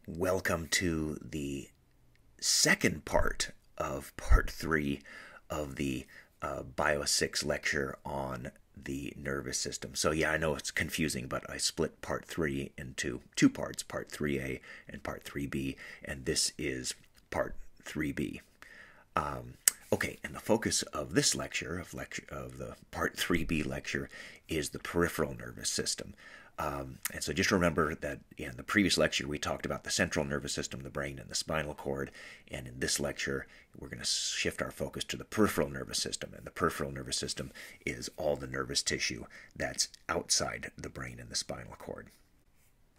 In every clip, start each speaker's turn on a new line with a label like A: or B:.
A: Welcome to the second part of part 3 of the Bio 6 lecture on the nervous system. So yeah, I know it's confusing, but I split part 3 into two parts, part 3a and part 3b, and this is part 3b. Okay, and the focus of this lecture, of the part 3b lecture, is the peripheral nervous system. And so just remember that in the previous lecture we talked about the central nervous system, the brain, and the spinal cord, and in this lecture we're going to shift our focus to the peripheral nervous system, and the peripheral nervous system is all the nervous tissue that's outside the brain and the spinal cord.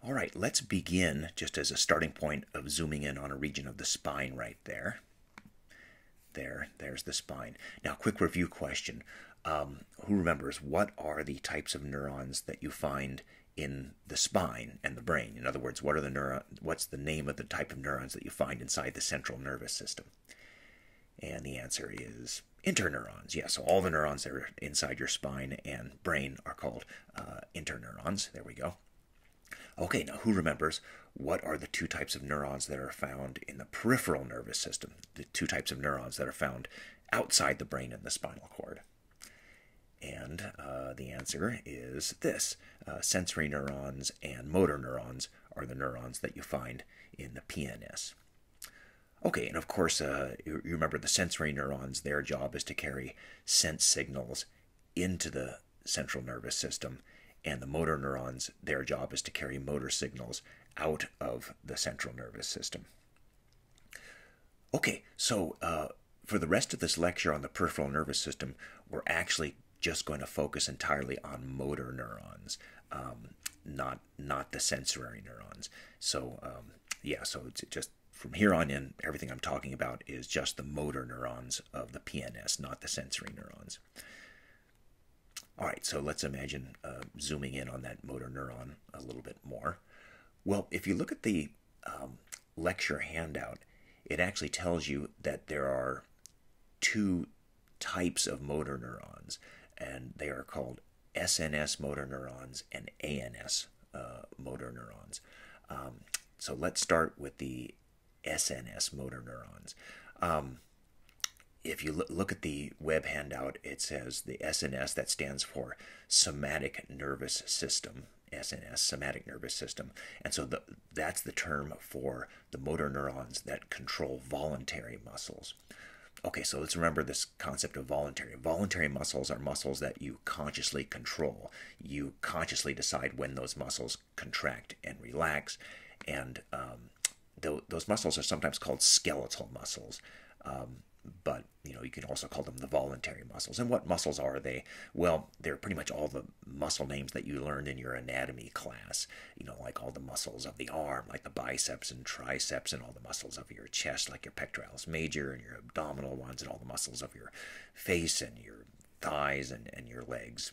A: All right, let's begin just as a starting point of zooming in on a region of the spine right there. There's the spine. Now, quick review question. Who remembers what are the types of neurons that you find in the spine and the brain? In other words, what's the name of the type of neurons that you find inside the central nervous system? And the answer is interneurons. Yeah, so all the neurons that are inside your spine and brain are called interneurons. There we go. Okay, now who remembers what are the two types of neurons that are found in the peripheral nervous system? The two types of neurons that are found outside the brain and the spinal cord. And the answer is this. Sensory neurons and motor neurons are the neurons that you find in the PNS. Okay, and of course, you remember the sensory neurons, their job is to carry sense signals into the central nervous system, and the motor neurons, their job is to carry motor signals out of the central nervous system. Okay, so for the rest of this lecture on the peripheral nervous system, we're actually just going to focus entirely on motor neurons, not the sensory neurons. So yeah, so it's just from here on in, everything I'm talking about is just the motor neurons of the PNS, not the sensory neurons. All right, so let's imagine zooming in on that motor neuron a little bit more. Well, if you look at the lecture handout, it actually tells you that there are two types of motor neurons, and they are called SNS motor neurons and ANS motor neurons. So let's start with the SNS motor neurons. If you look at the web handout, it says the SNS, that stands for somatic nervous system, SNS, somatic nervous system. And so that's the term for the motor neurons that control voluntary muscles. Okay, so let's remember this concept of voluntary. Voluntary muscles are muscles that you consciously control. You consciously decide when those muscles contract and relax. And those muscles are sometimes called skeletal muscles. But you can also call them the voluntary muscles. And what muscles are they? Well, they're pretty much all the muscle names that you learned in your anatomy class. Like all the muscles of the arm, like the biceps and triceps, and all the muscles of your chest, like your pectoralis major, and your abdominal ones, and all the muscles of your face and your thighs and your legs.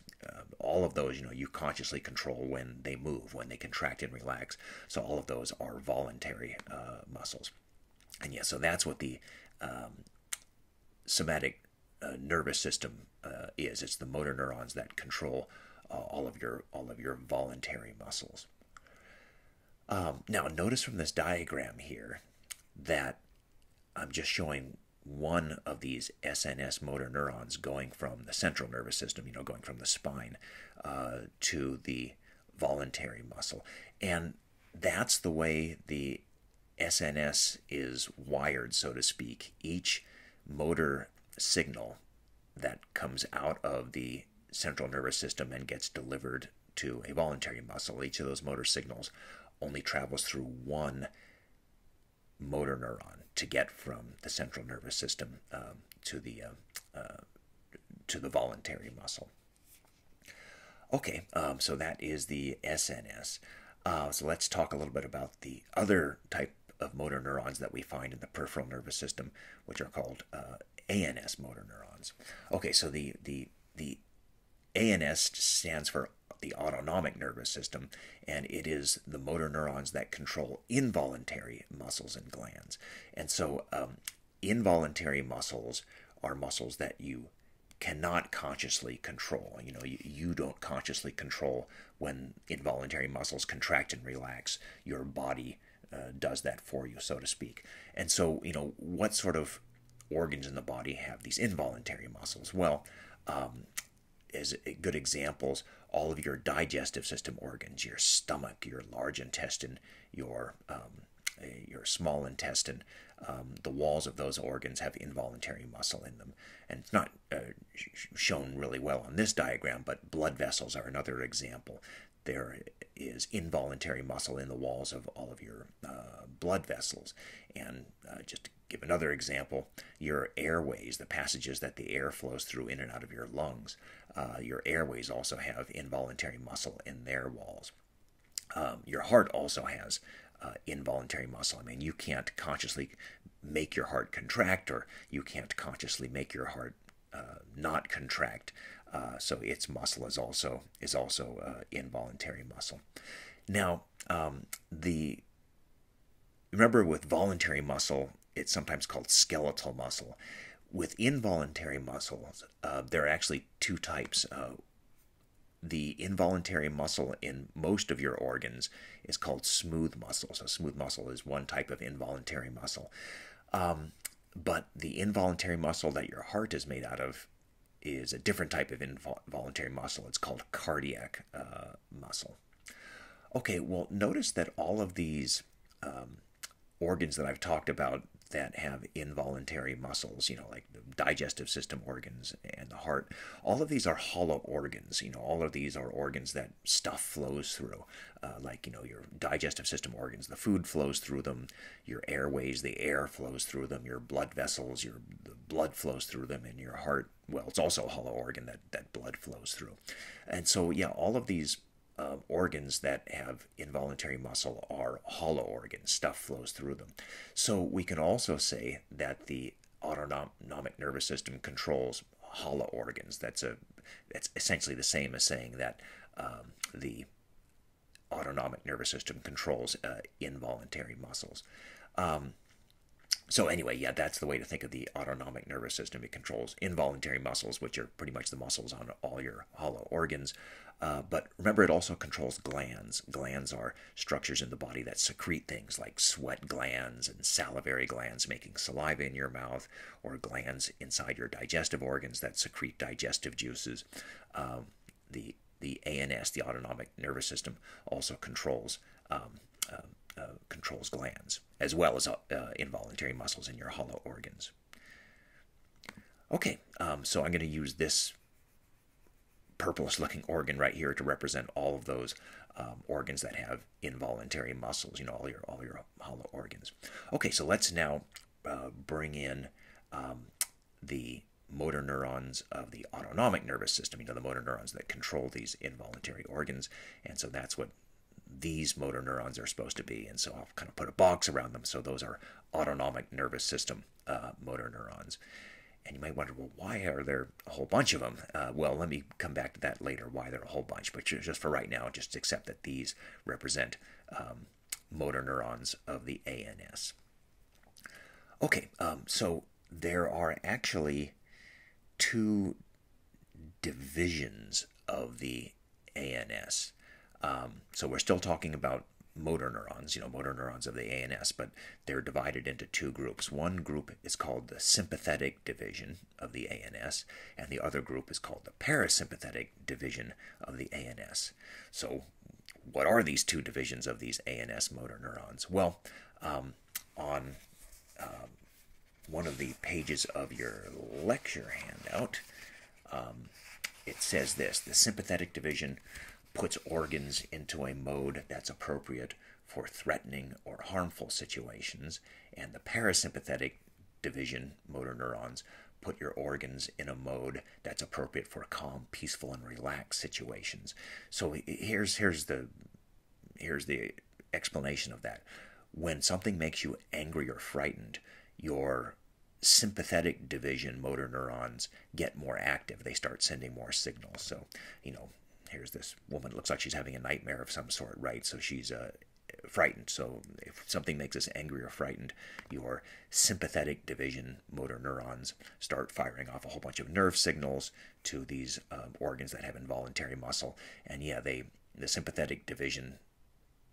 A: All of those, you consciously control when they move, when they contract and relax. So all of those are voluntary muscles. And yeah, so that's what the somatic nervous system is. It's the motor neurons that control all of your voluntary muscles. Now, notice from this diagram here that I'm just showing one of these SNS motor neurons going from the central nervous system, going from the spine to the voluntary muscle. And that's the way the SNS is wired, so to speak. Each motor signal that comes out of the central nervous system and gets delivered to a voluntary muscle, each of those motor signals only travels through one motor neuron to get from the central nervous system to the voluntary muscle. Okay, so that is the SNS. So let's talk a little bit about the other type of motor neurons that we find in the peripheral nervous system, which are called ANS motor neurons. Okay, so the ANS stands for the autonomic nervous system, and it is the motor neurons that control involuntary muscles and glands. And so involuntary muscles are muscles that you cannot consciously control. You don't consciously control when involuntary muscles contract and relax. Your body does that for you, so to speak. And so, what sort of organs in the body have these involuntary muscles? Well, as good examples, all of your digestive system organs, your stomach, your large intestine, your small intestine, the walls of those organs have involuntary muscle in them. And it's not shown really well on this diagram, but blood vessels are another example. There is involuntary muscle in the walls of all of your blood vessels. And just to give another example, your airways, the passages that the air flows through in and out of your lungs, your airways also have involuntary muscle in their walls. Your heart also has involuntary muscle. I mean, you can't consciously make your heart contract, or you can't consciously make your heart not contract. So its muscle is also involuntary muscle. Now, remember with voluntary muscle, it's sometimes called skeletal muscle. With involuntary muscles, there are actually two types. The involuntary muscle in most of your organs is called smooth muscle. So smooth muscle is one type of involuntary muscle. But the involuntary muscle that your heart is made out of is a different type of involuntary muscle. It's called cardiac muscle. Okay, well, notice that all of these organs that I've talked about that have involuntary muscles, like the digestive system organs and the heart, all of these are hollow organs. All of these are organs that stuff flows through. Your digestive system organs, the food flows through them. Your airways, the air flows through them. Your blood vessels, the blood flows through them. And your heart, well, it's also a hollow organ that blood flows through. And so, yeah, all of these organs that have involuntary muscle are hollow organs. Stuff flows through them. So we can also say that the autonomic nervous system controls hollow organs. That's essentially the same as saying that the autonomic nervous system controls involuntary muscles. So anyway, yeah, that's the way to think of the autonomic nervous system. It controls involuntary muscles, which are pretty much the muscles on all your hollow organs. But remember, it also controls glands. Glands are structures in the body that secrete things like sweat glands and salivary glands making saliva in your mouth, or glands inside your digestive organs that secrete digestive juices. The ANS, the autonomic nervous system, also controls glands, as well as involuntary muscles in your hollow organs. Okay, so I'm going to use this purplish-looking organ right here to represent all of those organs that have involuntary muscles. All your hollow organs. Okay, so let's now bring in the motor neurons of the autonomic nervous system. The motor neurons that control these involuntary organs, and so that's what these motor neurons are supposed to be. And so I'll kind of put a box around them. So those are autonomic nervous system motor neurons. And you might wonder, well, why are there a whole bunch of them? Well, let me come back to that later, why there are a whole bunch. But just for right now, just accept that these represent motor neurons of the ANS. Okay, so there are actually two divisions of the ANS. So we're still talking about motor neurons, motor neurons of the ANS, but they're divided into two groups. One group is called the sympathetic division of the ANS, and the other group is called the parasympathetic division of the ANS. So what are these two divisions of these ANS motor neurons? Well, on one of the pages of your lecture handout, it says this: the sympathetic division puts organs into a mode that's appropriate for threatening or harmful situations, and the parasympathetic division motor neurons put your organs in a mode that's appropriate for calm, peaceful, and relaxed situations. So here's the explanation of that. When something makes you angry or frightened, your sympathetic division motor neurons get more active. They start sending more signals. So, here's this woman. It looks like she's having a nightmare of some sort, right? So she's frightened. So if something makes us angry or frightened, your sympathetic division motor neurons start firing off a whole bunch of nerve signals to these organs that have involuntary muscle. And yeah, the sympathetic division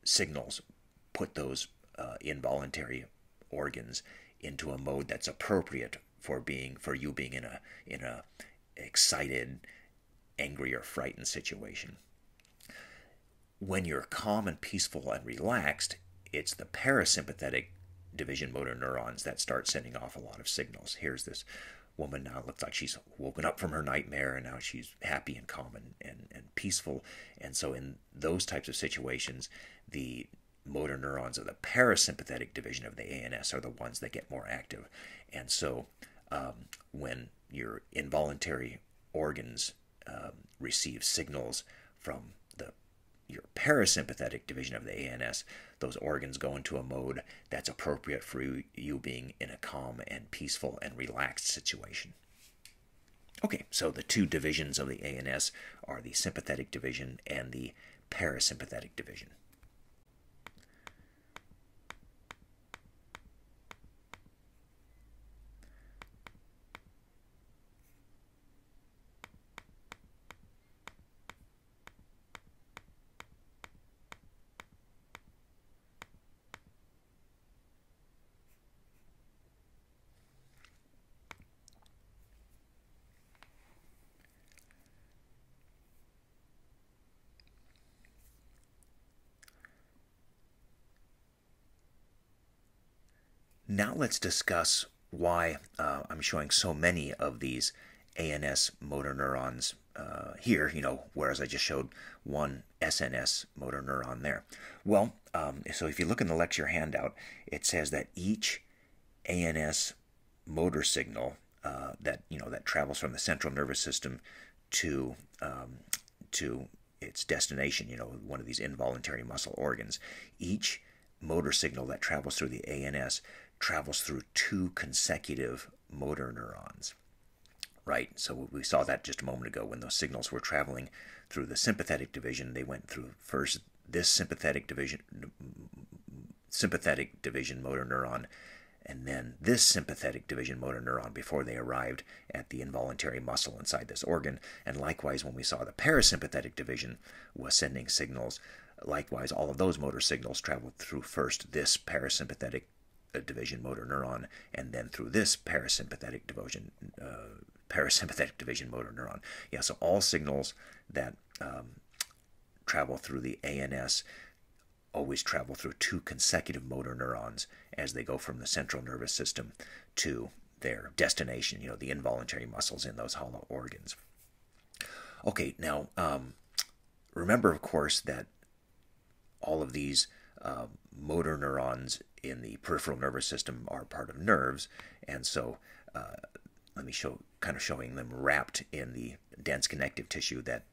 A: signals put those involuntary organs into a mode that's appropriate for you being in a excited, angry, or frightened situation. When you're calm and peaceful and relaxed, it's the parasympathetic division motor neurons that start sending off a lot of signals. Here's this woman now, looks like she's woken up from her nightmare, and now she's happy and calm and peaceful. And so in those types of situations, the motor neurons of the parasympathetic division of the ANS are the ones that get more active. And so when your involuntary organs receive signals from your parasympathetic division of the ANS, those organs go into a mode that's appropriate for you being in a calm and peaceful and relaxed situation. Okay, so the two divisions of the ANS are the sympathetic division and the parasympathetic division. Now let's discuss why I'm showing so many of these ANS motor neurons here, whereas I just showed one SNS motor neuron there. Well, so if you look in the lecture handout, it says that each ANS motor signal that travels from the central nervous system to its destination, one of these involuntary muscle organs, each motor signal that travels through the ANS travels through two consecutive motor neurons, right? So we saw that just a moment ago when those signals were traveling through the sympathetic division. They went through first this sympathetic division motor neuron, and then this sympathetic division motor neuron before they arrived at the involuntary muscle inside this organ. And likewise, when we saw the parasympathetic division was sending signals, likewise, all of those motor signals traveled through first this parasympathetic division motor neuron, and then through this parasympathetic division motor neuron. Yeah, so all signals that travel through the ANS always travel through two consecutive motor neurons as they go from the central nervous system to their destination, the involuntary muscles in those hollow organs. Okay, now remember, of course, that all of these motor neurons in the peripheral nervous system are part of nerves, and so let me showing them wrapped in the dense connective tissue that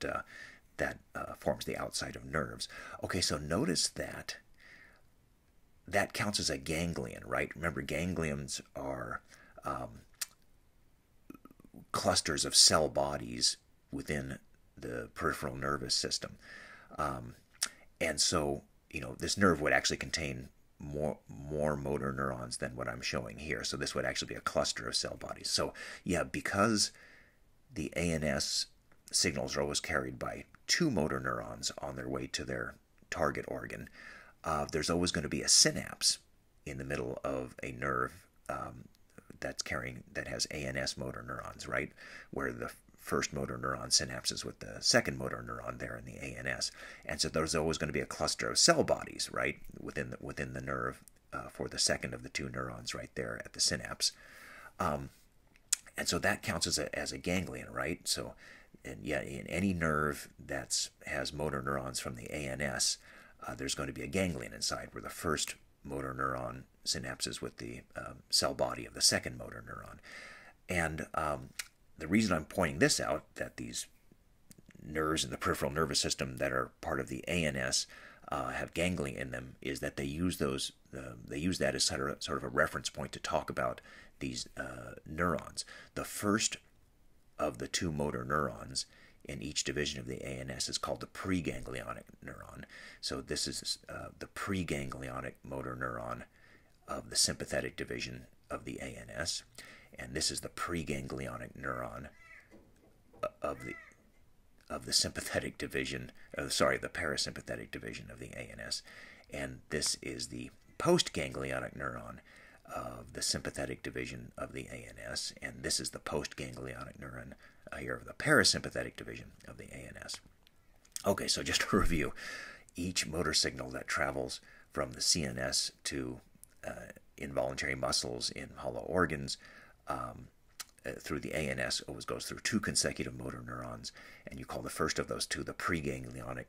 A: forms the outside of nerves. Okay, so notice that counts as a ganglion, right? Remember, ganglions are clusters of cell bodies within the peripheral nervous system, and so this nerve would actually contain more motor neurons than what I'm showing here. So this would actually be a cluster of cell bodies. So yeah, because the ANS signals are always carried by two motor neurons on their way to their target organ, there's always going to be a synapse in the middle of a nerve that has ANS motor neurons, right? Where the first motor neuron synapses with the second motor neuron there in the ANS. And so there's always going to be a cluster of cell bodies, right, within the nerve for the second of the two neurons right there at the synapse. And so that counts as a ganglion, right? So, and yeah, in any nerve that has motor neurons from the ANS, there's going to be a ganglion inside where the first motor neuron synapses with the cell body of the second motor neuron. And the reason I'm pointing this out, that these nerves in the peripheral nervous system that are part of the ANS have ganglia in them, is that they use that as sort of a reference point to talk about these neurons. The first of the two motor neurons in each division of the ANS is called the preganglionic neuron. So this is the preganglionic motor neuron of the sympathetic division of the ANS. And this is the preganglionic neuron of the sympathetic division, the parasympathetic division of the ANS. And this is the postganglionic neuron of the sympathetic division of the ANS, and this is the postganglionic neuron here of the parasympathetic division of the ANS. Okay, so just to review, each motor signal that travels from the CNS to involuntary muscles in hollow organs through the ANS always goes through two consecutive motor neurons, and you call the first of those two the preganglionic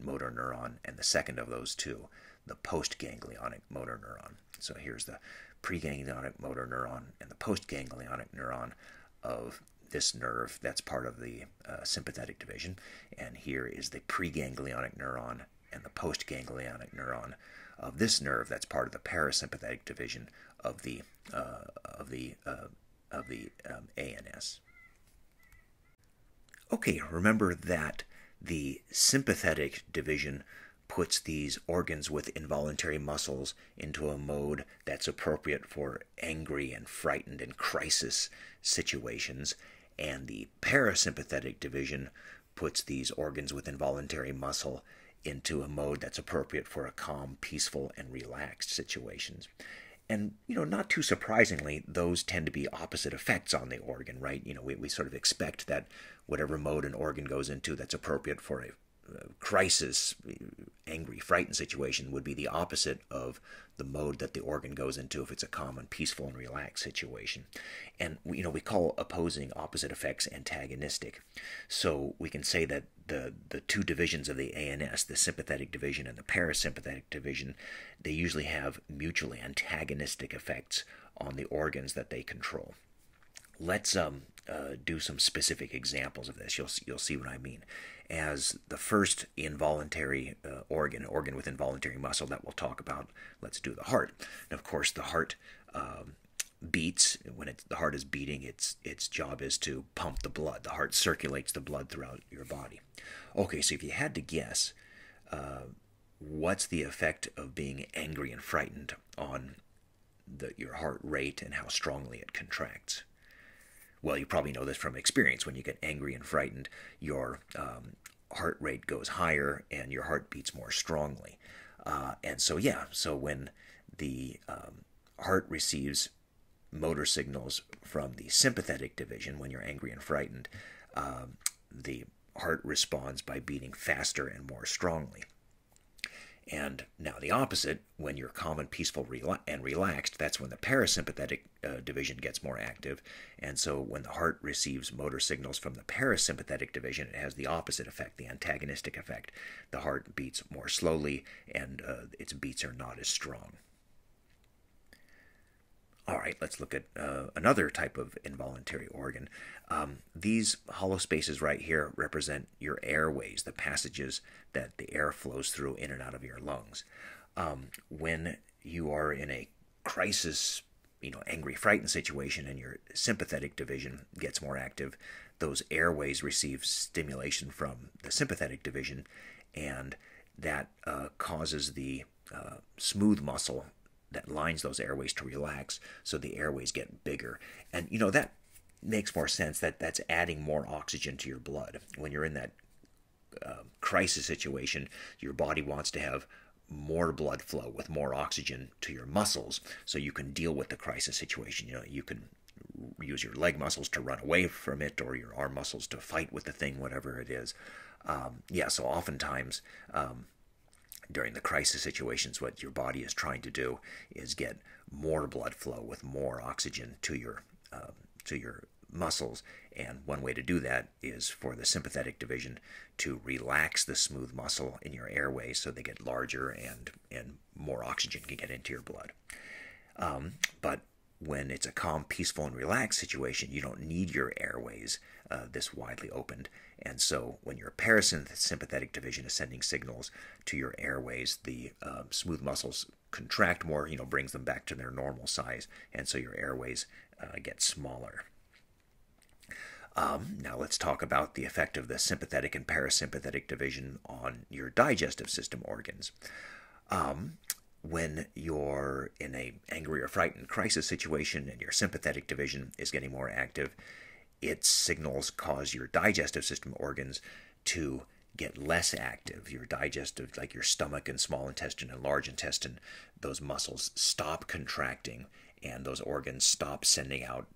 A: motor neuron, and the second of those two the postganglionic motor neuron. So here's the preganglionic motor neuron and the postganglionic neuron of this nerve that's part of the sympathetic division, and here is the preganglionic neuron and the postganglionic neuron of this nerve that's part of the parasympathetic division of the ANS. Okay, remember that the sympathetic division puts these organs with involuntary muscles into a mode that's appropriate for angry and frightened and crisis situations, and the parasympathetic division puts these organs with involuntary muscle into a mode that's appropriate for a calm, peaceful, and relaxed situations. And, not too surprisingly, those tend to be opposite effects on the organ, right? We sort of expect that whatever mode an organ goes into that's appropriate for a crisis, angry, frightened situation would be the opposite of the mode that the organ goes into if it's a calm and peaceful and relaxed situation. And we call opposing opposite effects antagonistic. So we can say that the two divisions of the ANS, the sympathetic division and the parasympathetic division, they usually have mutually antagonistic effects on the organs that they control. Let's do some specific examples of this. You'll see what I mean. As the first involuntary organ with involuntary muscle that we'll talk about, let's do the heart. And of course, the heart beats. When the heart is beating, its job is to pump the blood. The heart circulates the blood throughout your body. Okay, so if you had to guess, what's the effect of being angry and frightened on your heart rate and how strongly it contracts? Well, you probably know this from experience. When you get angry and frightened, your heart rate goes higher and your heart beats more strongly. So when the heart receives motor signals from the sympathetic division, when you're angry and frightened, the heart responds by beating faster and more strongly. And now the opposite, when you're calm and peaceful and relaxed, that's when the parasympathetic division gets more active. And so when the heart receives motor signals from the parasympathetic division, it has the opposite effect, the antagonistic effect. The heart beats more slowly and its beats are not as strong. All right, let's look at another type of involuntary organ. These hollow spaces right here represent your airways, the passages that the air flows through in and out of your lungs. When you are in a crisis, angry, frightened situation and your sympathetic division gets more active, those airways receive stimulation from the sympathetic division, and that causes the smooth muscle that lines those airways to relax, so the airways get bigger. And that makes more sense. That's adding more oxygen to your blood. When you're in that crisis situation, your body wants to have more blood flow with more oxygen to your muscles so you can deal with the crisis situation. You can use your leg muscles to run away from it, or your arm muscles to fight with the thing, whatever it is. So oftentimes during the crisis situations, what your body is trying to do is get more blood flow with more oxygen to your muscles. And one way to do that is for the sympathetic division to relax the smooth muscle in your airways so they get larger and more oxygen can get into your blood. But when it's a calm, peaceful, and relaxed situation, you don't need your airways this widely opened. And so when your parasympathetic division is sending signals to your airways, the smooth muscles contract more, brings them back to their normal size, and so your airways get smaller. Now let's talk about the effect of the sympathetic and parasympathetic division on your digestive system organs. When you're in an angry or frightened crisis situation and your sympathetic division is getting more active, its signals cause your digestive system organs to get less active. Your digestive, like your stomach and small intestine and large intestine, those muscles stop contracting and those organs stop sending out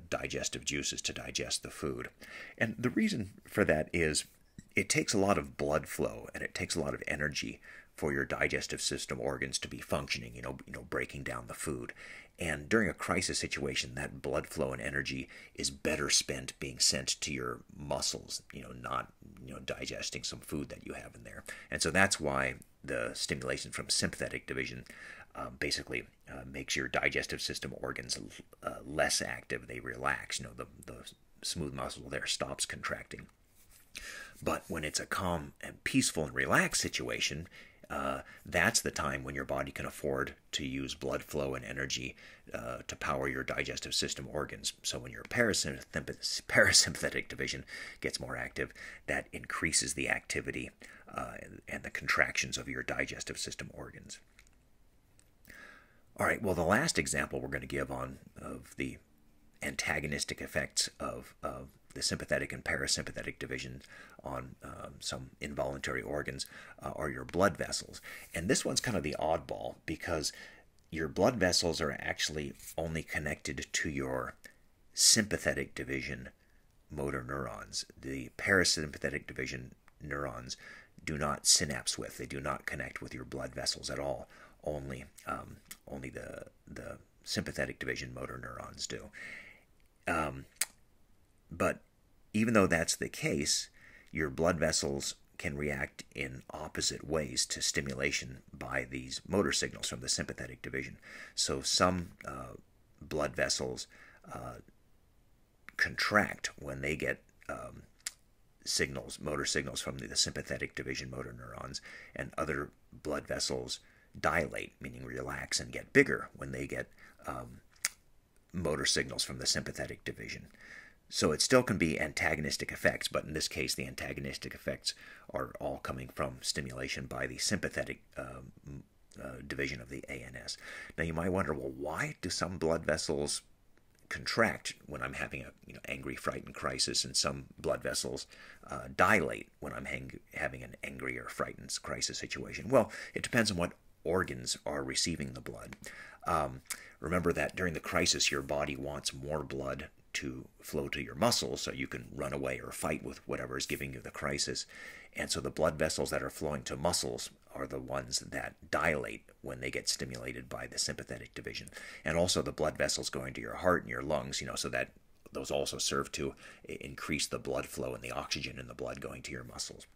A: digestive juices to digest the food. And the reason for that is it takes a lot of blood flow and it takes a lot of energy for your digestive system organs to be functioning, breaking down the food. And during a crisis situation, that blood flow and energy is better spent being sent to your muscles, not, digesting some food that you have in there. And so that's why the stimulation from sympathetic division basically makes your digestive system organs less active. They relax. The smooth muscle there stops contracting. But when it's a calm and peaceful and relaxed situation, that's the time when your body can afford to use blood flow and energy to power your digestive system organs. So when your parasympathetic division gets more active, that increases the activity and the contractions of your digestive system organs. All right, well, the last example we're going to give of the antagonistic effects of the sympathetic and parasympathetic divisions on some involuntary organs are your blood vessels. And this one's kind of the oddball because your blood vessels are actually only connected to your sympathetic division motor neurons. The parasympathetic division neurons do not synapse with, they do not connect with your blood vessels at all. Only the sympathetic division motor neurons do. But even though that's the case, your blood vessels can react in opposite ways to stimulation by these motor signals from the sympathetic division. So some blood vessels contract when they get motor signals from the sympathetic division motor neurons, and other blood vessels dilate, meaning relax and get bigger when they get motor signals from the sympathetic division. So it still can be antagonistic effects, but in this case the antagonistic effects are all coming from stimulation by the sympathetic division of the ANS. Now you might wonder, well, why do some blood vessels contract when I'm having a angry, frightened crisis, and some blood vessels dilate when I'm having an angry or frightened crisis situation? Well, it depends on what organs are receiving the blood. Remember that during the crisis, your body wants more blood to flow to your muscles so you can run away or fight with whatever is giving you the crisis. And so the blood vessels that are flowing to muscles are the ones that dilate when they get stimulated by the sympathetic division. And also the blood vessels going to your heart and your lungs, so that those also serve to increase the blood flow and the oxygen in the blood going to your muscles.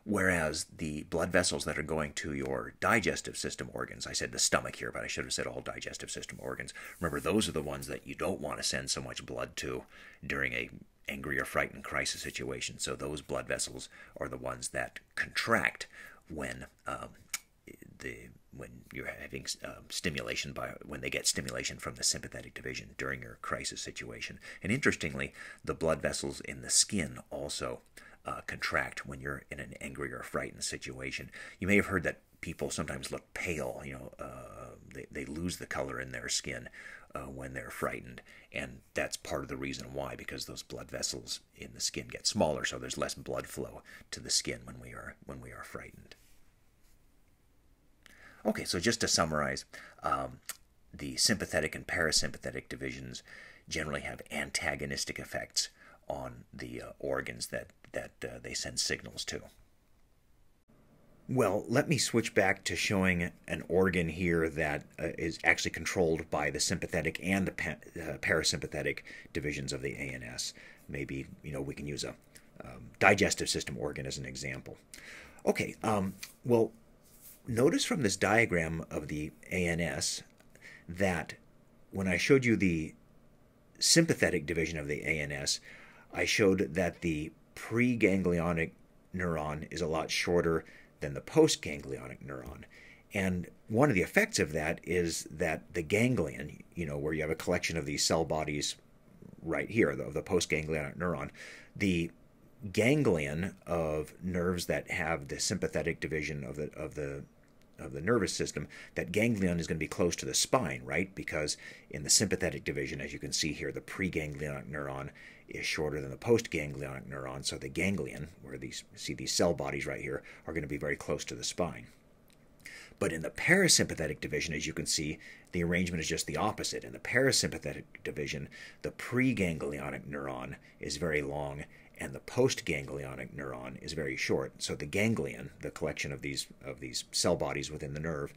A: Whereas the blood vessels that are going to your digestive system organs, I said the stomach here, but I should have said all digestive system organs. Remember, those are the ones that you don't want to send so much blood to during a angry or frightened crisis situation. So those blood vessels are the ones that contract when you're having stimulation when they get stimulation from the sympathetic division during your crisis situation. And interestingly, the blood vessels in the skin also contract when you're in an angry or frightened situation. You may have heard that people sometimes look pale. They lose the color in their skin when they're frightened, and that's part of the reason why, because those blood vessels in the skin get smaller, so there's less blood flow to the skin when we are frightened. Okay, so just to summarize, the sympathetic and parasympathetic divisions generally have antagonistic effects on the organs that they send signals to. Well, let me switch back to showing an organ here that is actually controlled by the sympathetic and the parasympathetic divisions of the ANS. Maybe, we can use a digestive system organ as an example. Okay, well, notice from this diagram of the ANS that when I showed you the sympathetic division of the ANS, I showed that the preganglionic neuron is a lot shorter than the postganglionic neuron. And one of the effects of that is that the ganglion, where you have a collection of these cell bodies right here, of the postganglionic neuron, the ganglion of nerves that have the sympathetic division of the nervous system, that ganglion is going to be close to the spine, right? Because in the sympathetic division, as you can see here, the preganglionic neuron is shorter than the postganglionic neuron, so the ganglion, where these see these cell bodies right here, are going to be very close to the spine. But in the parasympathetic division, as you can see, the arrangement is just the opposite. In the parasympathetic division, the preganglionic neuron is very long and the postganglionic neuron is very short. So the ganglion, the collection of these cell bodies within the nerve,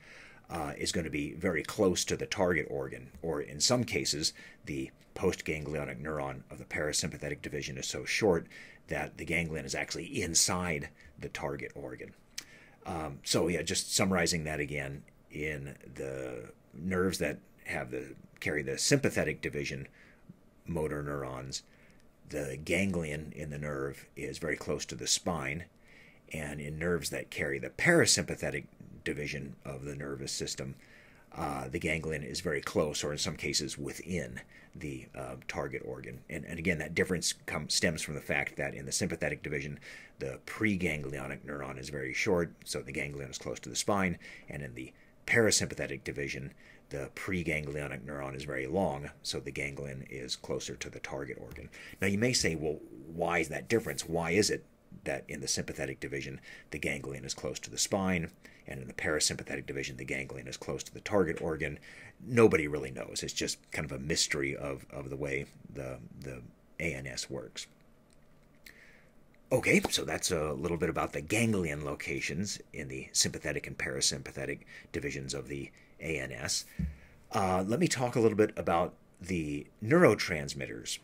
A: is going to be very close to the target organ, or in some cases, the postganglionic neuron of the parasympathetic division is so short that the ganglion is actually inside the target organ. So yeah, just summarizing that again, in the nerves that carry the sympathetic division motor neurons, the ganglion in the nerve is very close to the spine, and in nerves that carry the parasympathetic division of the nervous system, the ganglion is very close, or in some cases within the target organ. And again, that difference stems from the fact that in the sympathetic division, the preganglionic neuron is very short, so the ganglion is close to the spine, and in the parasympathetic division, the preganglionic neuron is very long, so the ganglion is closer to the target organ. Now you may say, well, why is that difference? Why is it that in the sympathetic division, the ganglion is close to the spine, and in the parasympathetic division, the ganglion is close to the target organ? Nobody really knows. It's just kind of a mystery of the way the ANS works. Okay, so that's a little bit about the ganglion locations in the sympathetic and parasympathetic divisions of the ANS. Let me talk a little bit about the neurotransmitters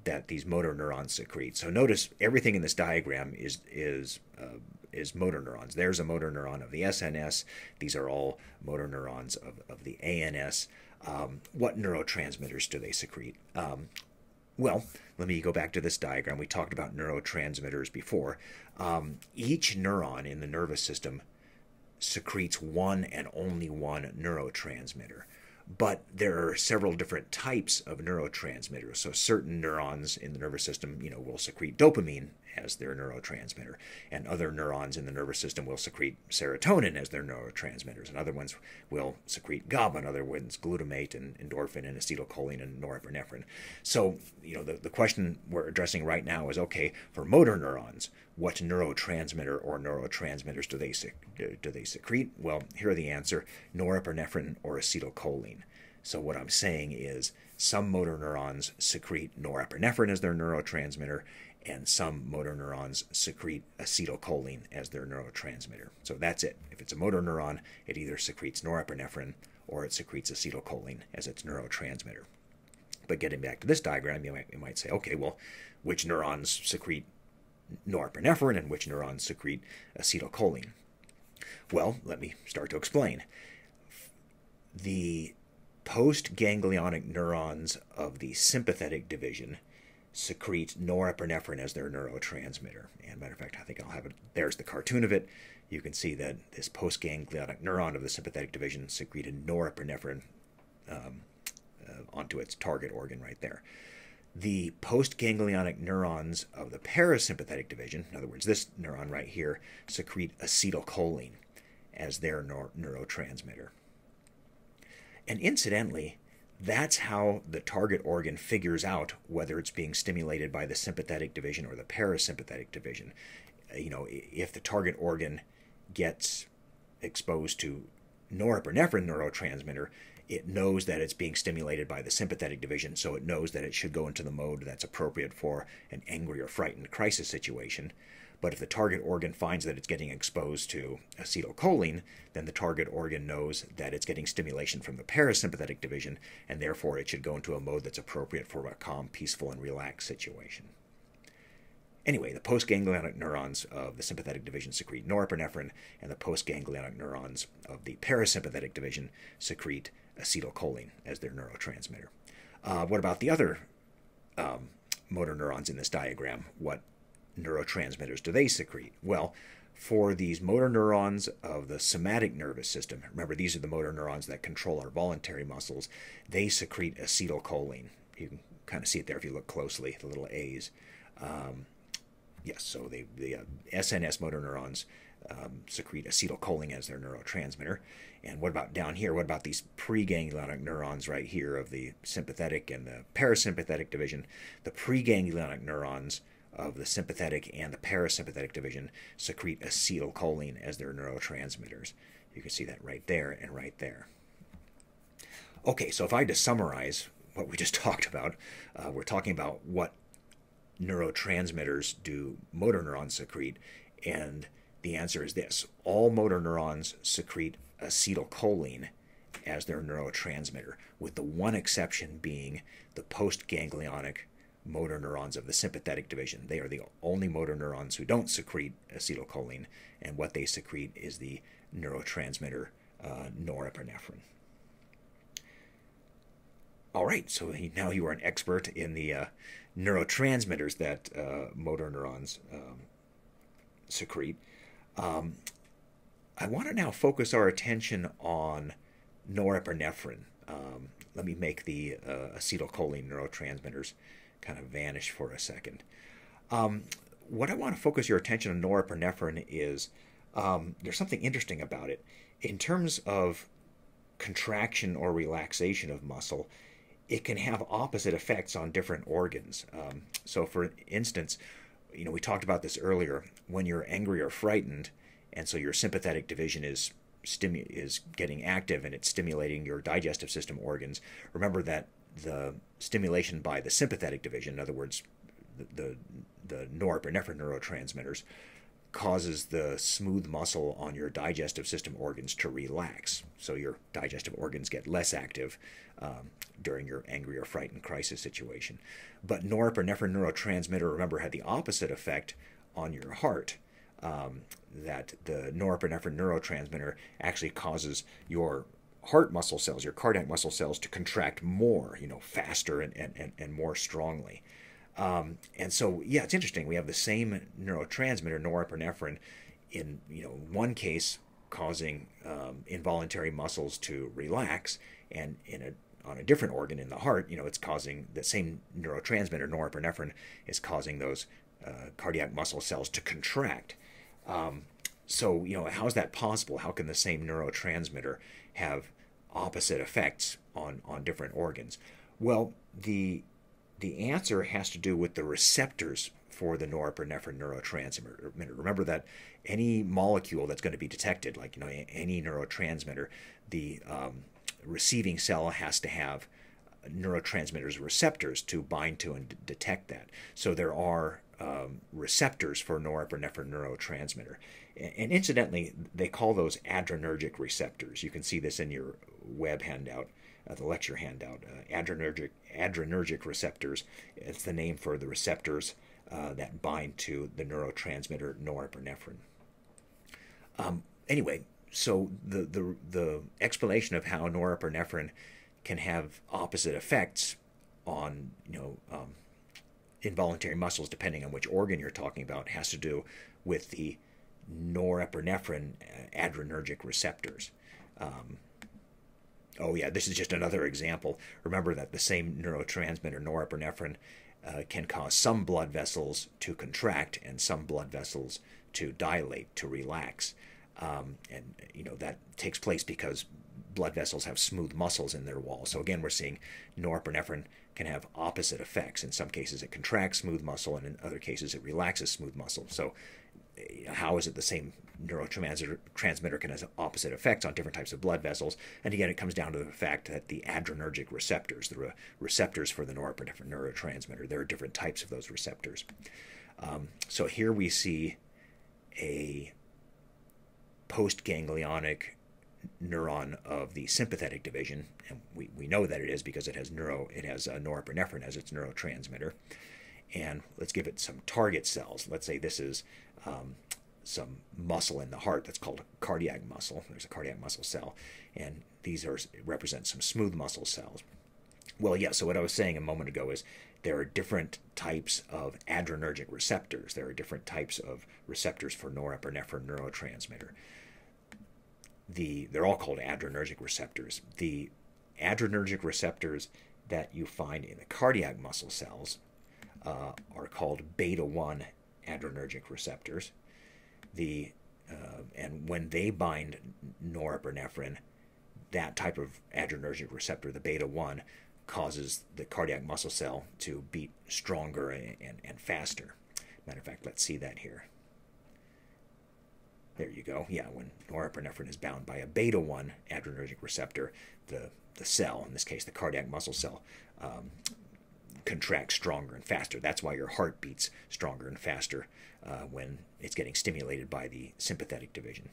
A: that these motor neurons secrete. So notice everything in this diagram is motor neurons. There's a motor neuron of the SNS. These are all motor neurons of the ANS. What neurotransmitters do they secrete? Well, let me go back to this diagram. We talked about neurotransmitters before. Each neuron in the nervous system secretes one and only one neurotransmitter. But there are several different types of neurotransmitters. So certain neurons in the nervous system, will secrete dopamine as their neurotransmitter, and other neurons in the nervous system will secrete serotonin as their neurotransmitters, and other ones will secrete GABA, and other ones glutamate and endorphin and acetylcholine and norepinephrine. So, the question we're addressing right now is, okay, for motor neurons, what neurotransmitter or neurotransmitters do they secrete? Well, here are the answer: norepinephrine or acetylcholine. So what I'm saying is some motor neurons secrete norepinephrine as their neurotransmitter, and some motor neurons secrete acetylcholine as their neurotransmitter. So that's it. If it's a motor neuron, it either secretes norepinephrine or it secretes acetylcholine as its neurotransmitter. But getting back to this diagram, you might say, okay, well, which neurons secrete norepinephrine and which neurons secrete acetylcholine? Well, let me start to explain. The postganglionic neurons of the sympathetic division secrete norepinephrine as their neurotransmitter. And matter of fact, I think I'll have it. There's the cartoon of it. You can see that this postganglionic neuron of the sympathetic division secreted norepinephrine onto its target organ right there. The postganglionic neurons of the parasympathetic division, in other words, this neuron right here, secrete acetylcholine as their neurotransmitter. And incidentally, that's how the target organ figures out whether it's being stimulated by the sympathetic division or the parasympathetic division. If the target organ gets exposed to norepinephrine neurotransmitter, it knows that it's being stimulated by the sympathetic division, so it knows that it should go into the mode that's appropriate for an angry or frightened crisis situation. But if the target organ finds that it's getting exposed to acetylcholine, then the target organ knows that it's getting stimulation from the parasympathetic division, and therefore it should go into a mode that's appropriate for a calm, peaceful, and relaxed situation. Anyway, the postganglionic neurons of the sympathetic division secrete norepinephrine, and the postganglionic neurons of the parasympathetic division secrete acetylcholine as their neurotransmitter. What about the other motor neurons in this diagram? What neurotransmitters do they secrete? Well, for these motor neurons of the somatic nervous system, remember these are the motor neurons that control our voluntary muscles, they secrete acetylcholine. You can kind of see it there if you look closely, the little A's. Yes, so the SNS motor neurons secrete acetylcholine as their neurotransmitter. And what about down here? What about these preganglionic neurons right here of the sympathetic and the parasympathetic division? The preganglionic neurons of the sympathetic and the parasympathetic division secrete acetylcholine as their neurotransmitters. You can see that right there and right there. Okay, so if I had to summarize what we just talked about, we're talking about what neurotransmitters do motor neurons secrete, and the answer is this. All motor neurons secrete acetylcholine as their neurotransmitter, with the one exception being the postganglionic motor neurons of the sympathetic division. They are the only motor neurons who don't secrete acetylcholine, and what they secrete is the neurotransmitter norepinephrine. All right, so now you are an expert in the neurotransmitters that motor neurons secrete. I want to now focus our attention on norepinephrine. Let me make the acetylcholine neurotransmitters kind of vanish for a second. What I want to focus your attention on norepinephrine is there's something interesting about it. In terms of contraction or relaxation of muscle, it can have opposite effects on different organs. So for instance, we talked about this earlier. When you're angry or frightened, and so your sympathetic division is getting active and it's stimulating your digestive system organs, remember that the stimulation by the sympathetic division, in other words, the norepinephrine neurotransmitters, causes the smooth muscle on your digestive system organs to relax. So your digestive organs get less active during your angry or frightened crisis situation. But norepinephrine neurotransmitter, remember, had the opposite effect on your heart. That the norepinephrine neurotransmitter actually causes your heart muscle cells, your cardiac muscle cells, to contract more, faster and more strongly. And so, yeah, it's interesting. We have the same neurotransmitter, norepinephrine, in one case causing involuntary muscles to relax, and on a different organ in the heart, it's causing the same neurotransmitter, norepinephrine, is causing those cardiac muscle cells to contract. So, how is that possible? How can the same neurotransmitter have opposite effects on different organs? Well, the answer has to do with the receptors for the norepinephrine neurotransmitter. Remember that any molecule that's going to be detected, like any neurotransmitter, the receiving cell has to have neurotransmitters receptors to bind to and detect that. So there are receptors for norepinephrine neurotransmitter. And incidentally, they call those adrenergic receptors. You can see this in your web handout, the lecture handout. Adrenergic receptors, it's the name for the receptors that bind to the neurotransmitter norepinephrine. Anyway, so the explanation of how norepinephrine can have opposite effects on involuntary muscles, depending on which organ you're talking about, has to do with the norepinephrine adrenergic receptors. Oh yeah, this is just another example. Remember that the same neurotransmitter, norepinephrine, can cause some blood vessels to contract and some blood vessels to dilate, to relax. And that takes place because blood vessels have smooth muscles in their wall. So again, we're seeing norepinephrine can have opposite effects. In some cases, it contracts smooth muscle, and in other cases, it relaxes smooth muscle. So how is it the same neurotransmitter can have opposite effects on different types of blood vessels? And again, it comes down to the fact that the adrenergic receptors, the receptors for the norepinephrine neurotransmitter, there are different types of those receptors. So here we see a postganglionic neuron of the sympathetic division, and we know that it is because it has norepinephrine as its neurotransmitter. And let's give it some target cells. Let's say this is some muscle in the heart that's called a cardiac muscle. There's a cardiac muscle cell, and these represent some smooth muscle cells. Well, yeah, so what I was saying a moment ago is there are different types of adrenergic receptors. There are different types of receptors for norepinephrine neurotransmitter. They're all called adrenergic receptors. The adrenergic receptors that you find in the cardiac muscle cells are called beta-1 adrenergic receptors. And when they bind norepinephrine, that type of adrenergic receptor, the beta 1, causes the cardiac muscle cell to beat stronger and faster. Matter of fact, let's see that here. There you go. Yeah, when norepinephrine is bound by a beta 1 adrenergic receptor, the cell, in this case the cardiac muscle cell, contracts stronger and faster. That's why your heart beats stronger and faster when it's getting stimulated by the sympathetic division.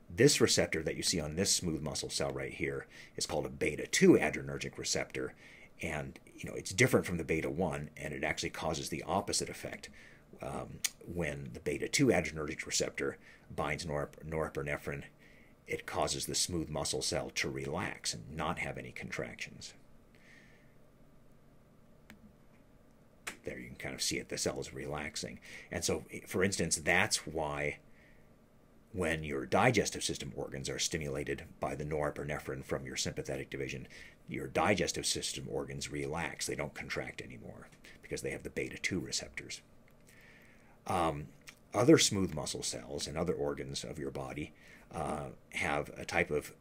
A: This receptor that you see on this smooth muscle cell right here is called a beta 2 adrenergic receptor, and it's different from the beta 1, and it actually causes the opposite effect. When the beta 2 adrenergic receptor binds norepinephrine, it causes the smooth muscle cell to relax and not have any contractions. There you can kind of see it, the cell is relaxing. And so, for instance, that's why when your digestive system organs are stimulated by the norepinephrine from your sympathetic division, your digestive system organs relax. They don't contract anymore because they have the beta 2 receptors. Other smooth muscle cells and other organs of your body have a type of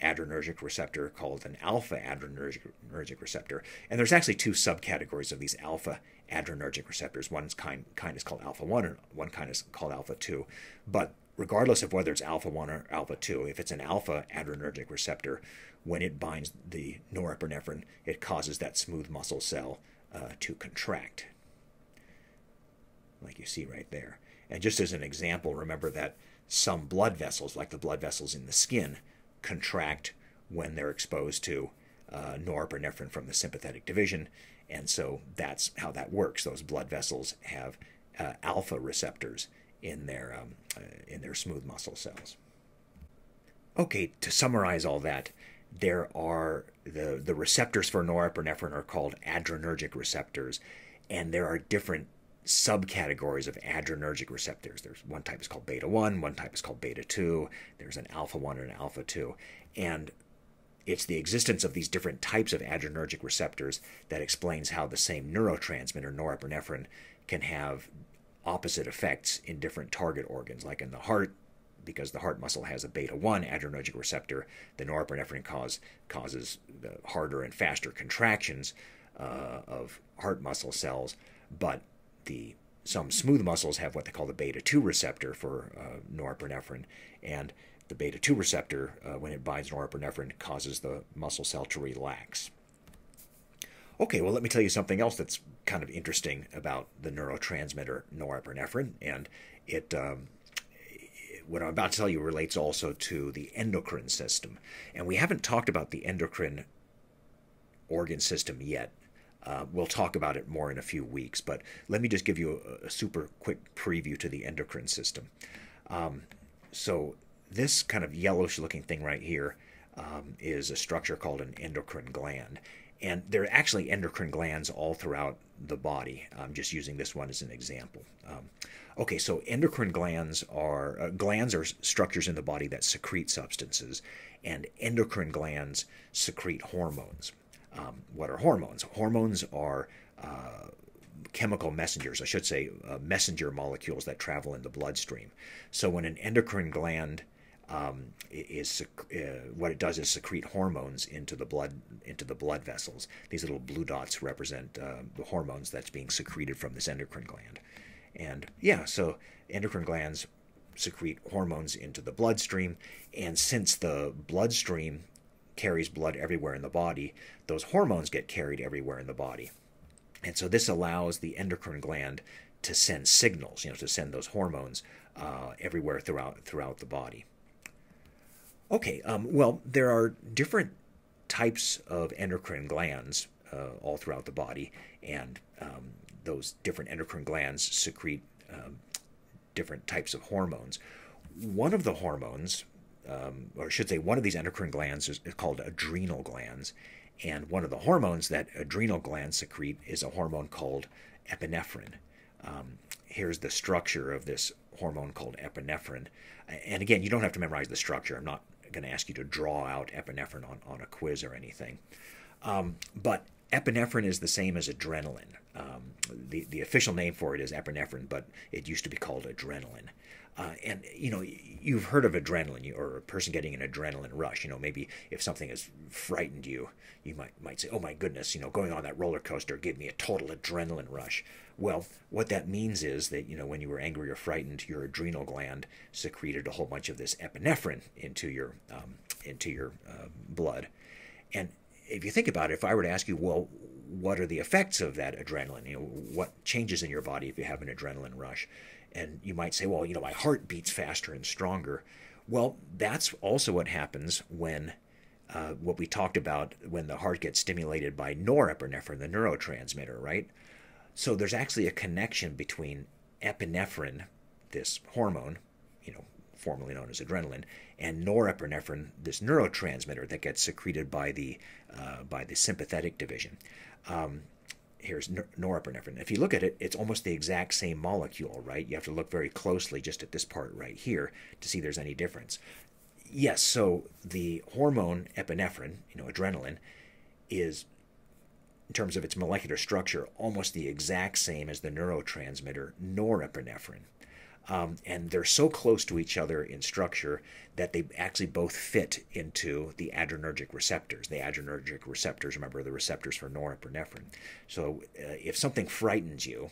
A: adrenergic receptor called an alpha adrenergic receptor. And there's actually two subcategories of these alpha adrenergic receptors. One kind is called alpha 1 and one kind is called alpha 2. But regardless of whether it's alpha 1 or alpha 2, if it's an alpha adrenergic receptor, when it binds the norepinephrine, it causes that smooth muscle cell to contract, like you see right there. And just as an example, remember that some blood vessels, like the blood vessels in the skin, contract when they're exposed to norepinephrine from the sympathetic division, and so that's how that works. Those blood vessels have alpha receptors in their smooth muscle cells. Okay, to summarize all that, there are the receptors for norepinephrine are called adrenergic receptors, and there are different subcategories of adrenergic receptors. There's one type is called beta 1, one type is called beta 2, there's an alpha 1 and an alpha 2. And it's the existence of these different types of adrenergic receptors that explains how the same neurotransmitter, norepinephrine, can have opposite effects in different target organs. Like in the heart, because the heart muscle has a beta 1 adrenergic receptor, the norepinephrine causes the harder and faster contractions of heart muscle cells, but some smooth muscles have what they call the beta 2 receptor for norepinephrine, and the beta 2 receptor, when it binds norepinephrine, causes the muscle cell to relax. Okay, well, let me tell you something else that's kind of interesting about the neurotransmitter norepinephrine, and what I'm about to tell you relates also to the endocrine system. And we haven't talked about the endocrine organ system yet. We'll talk about it more in a few weeks, but let me just give you a super quick preview to the endocrine system. So this kind of yellowish looking thing right here is a structure called an endocrine gland. And there are actually endocrine glands all throughout the body. I'm just using this one as an example. Okay, so endocrine glands are structures in the body that secrete substances, and endocrine glands secrete hormones. What are hormones? Hormones are chemical messengers, I should say, messenger molecules that travel in the bloodstream. So when an endocrine gland what it does is secrete hormones into the blood vessels. These little blue dots represent the hormones that's being secreted from this endocrine gland. And yeah, so endocrine glands secrete hormones into the bloodstream, and since the bloodstream carries blood everywhere in the body, those hormones get carried everywhere in the body. And so this allows the endocrine gland to send signals, to send those hormones everywhere throughout the body. Okay, well, there are different types of endocrine glands all throughout the body, and those different endocrine glands secrete different types of hormones. One of the hormones, or I should say one of these endocrine glands is called adrenal glands, and one of the hormones that adrenal glands secrete is a hormone called epinephrine. Here's the structure of this hormone called epinephrine. And again, you don't have to memorize the structure. I'm not going to ask you to draw out epinephrine on a quiz or anything. But epinephrine is the same as adrenaline. The official name for it is epinephrine, but it used to be called adrenaline. And you've heard of adrenaline, or a person getting an adrenaline rush. Maybe if something has frightened you, you might say, "Oh my goodness, going on that roller coaster gave me a total adrenaline rush." Well, what that means is that when you were angry or frightened, your adrenal gland secreted a whole bunch of this epinephrine into your blood. And if you think about it, if I were to ask you, well, what are the effects of that adrenaline? What changes in your body if you have an adrenaline rush? And you might say, well, my heart beats faster and stronger. Well, that's also what happens when, what we talked about, when the heart gets stimulated by norepinephrine, the neurotransmitter, right? So there's actually a connection between epinephrine, this hormone, formerly known as adrenaline, and norepinephrine, this neurotransmitter that gets secreted by the sympathetic division. Here's norepinephrine. If you look at it, it's almost the exact same molecule, right? You have to look very closely just at this part right here to see there's any difference. Yes, so the hormone epinephrine, adrenaline, is, in terms of its molecular structure, almost the exact same as the neurotransmitter norepinephrine. And they're so close to each other in structure that they actually both fit into the adrenergic receptors. The adrenergic receptors, remember, are the receptors for norepinephrine. So if something frightens you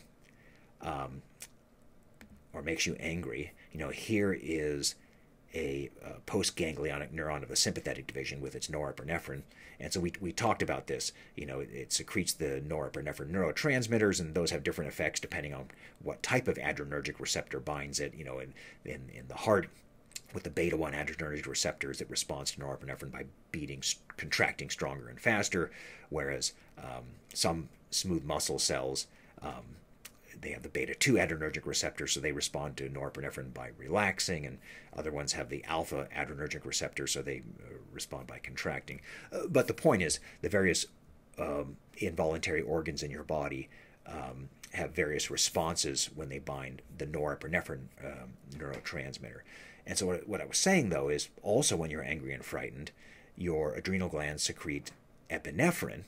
A: or makes you angry, here is a postganglionic neuron of the sympathetic division with its norepinephrine. And so we talked about this. It secretes the norepinephrine neurotransmitters, and those have different effects depending on what type of adrenergic receptor binds it. In the heart, with the beta-1 adrenergic receptors, it responds to norepinephrine by contracting stronger and faster, whereas some smooth muscle cells, they have the beta-2 adrenergic receptors, so they respond to norepinephrine by relaxing, and other ones have the alpha adrenergic receptors, so they respond by contracting. But the point is, the various involuntary organs in your body have various responses when they bind the norepinephrine neurotransmitter. And so what I was saying, though, is also when you're angry and frightened, your adrenal glands secrete epinephrine,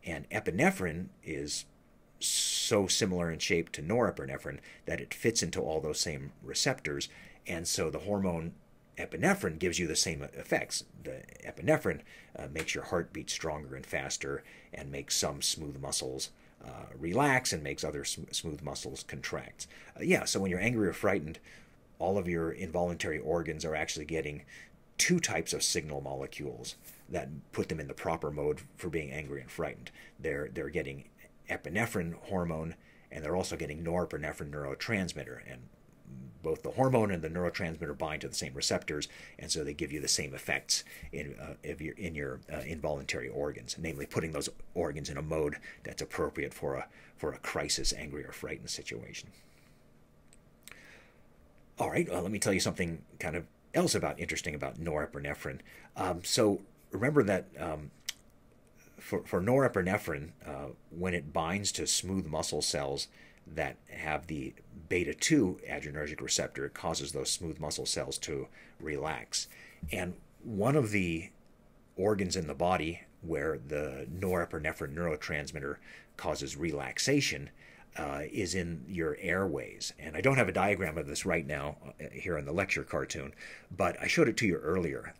A: and epinephrine is so similar in shape to norepinephrine that it fits into all those same receptors. And so the hormone epinephrine gives you the same effects. The epinephrine makes your heart beat stronger and faster, and makes some smooth muscles relax, and makes other smooth muscles contract. So when you're angry or frightened, all of your involuntary organs are actually getting two types of signal molecules that put them in the proper mode for being angry and frightened. They're getting epinephrine hormone, and they're also getting norepinephrine neurotransmitter, and both the hormone and the neurotransmitter bind to the same receptors, and so they give you the same effects in your involuntary organs, namely putting those organs in a mode that's appropriate for a crisis, angry or frightened situation. All right, let me tell you something kind of else interesting about norepinephrine. So remember that for norepinephrine, when it binds to smooth muscle cells that have the beta-2 adrenergic receptor, it causes those smooth muscle cells to relax. And one of the organs in the body where the norepinephrine neurotransmitter causes relaxation is in your airways. And I don't have a diagram of this right now here in the lecture cartoon, but I showed it to you earlier,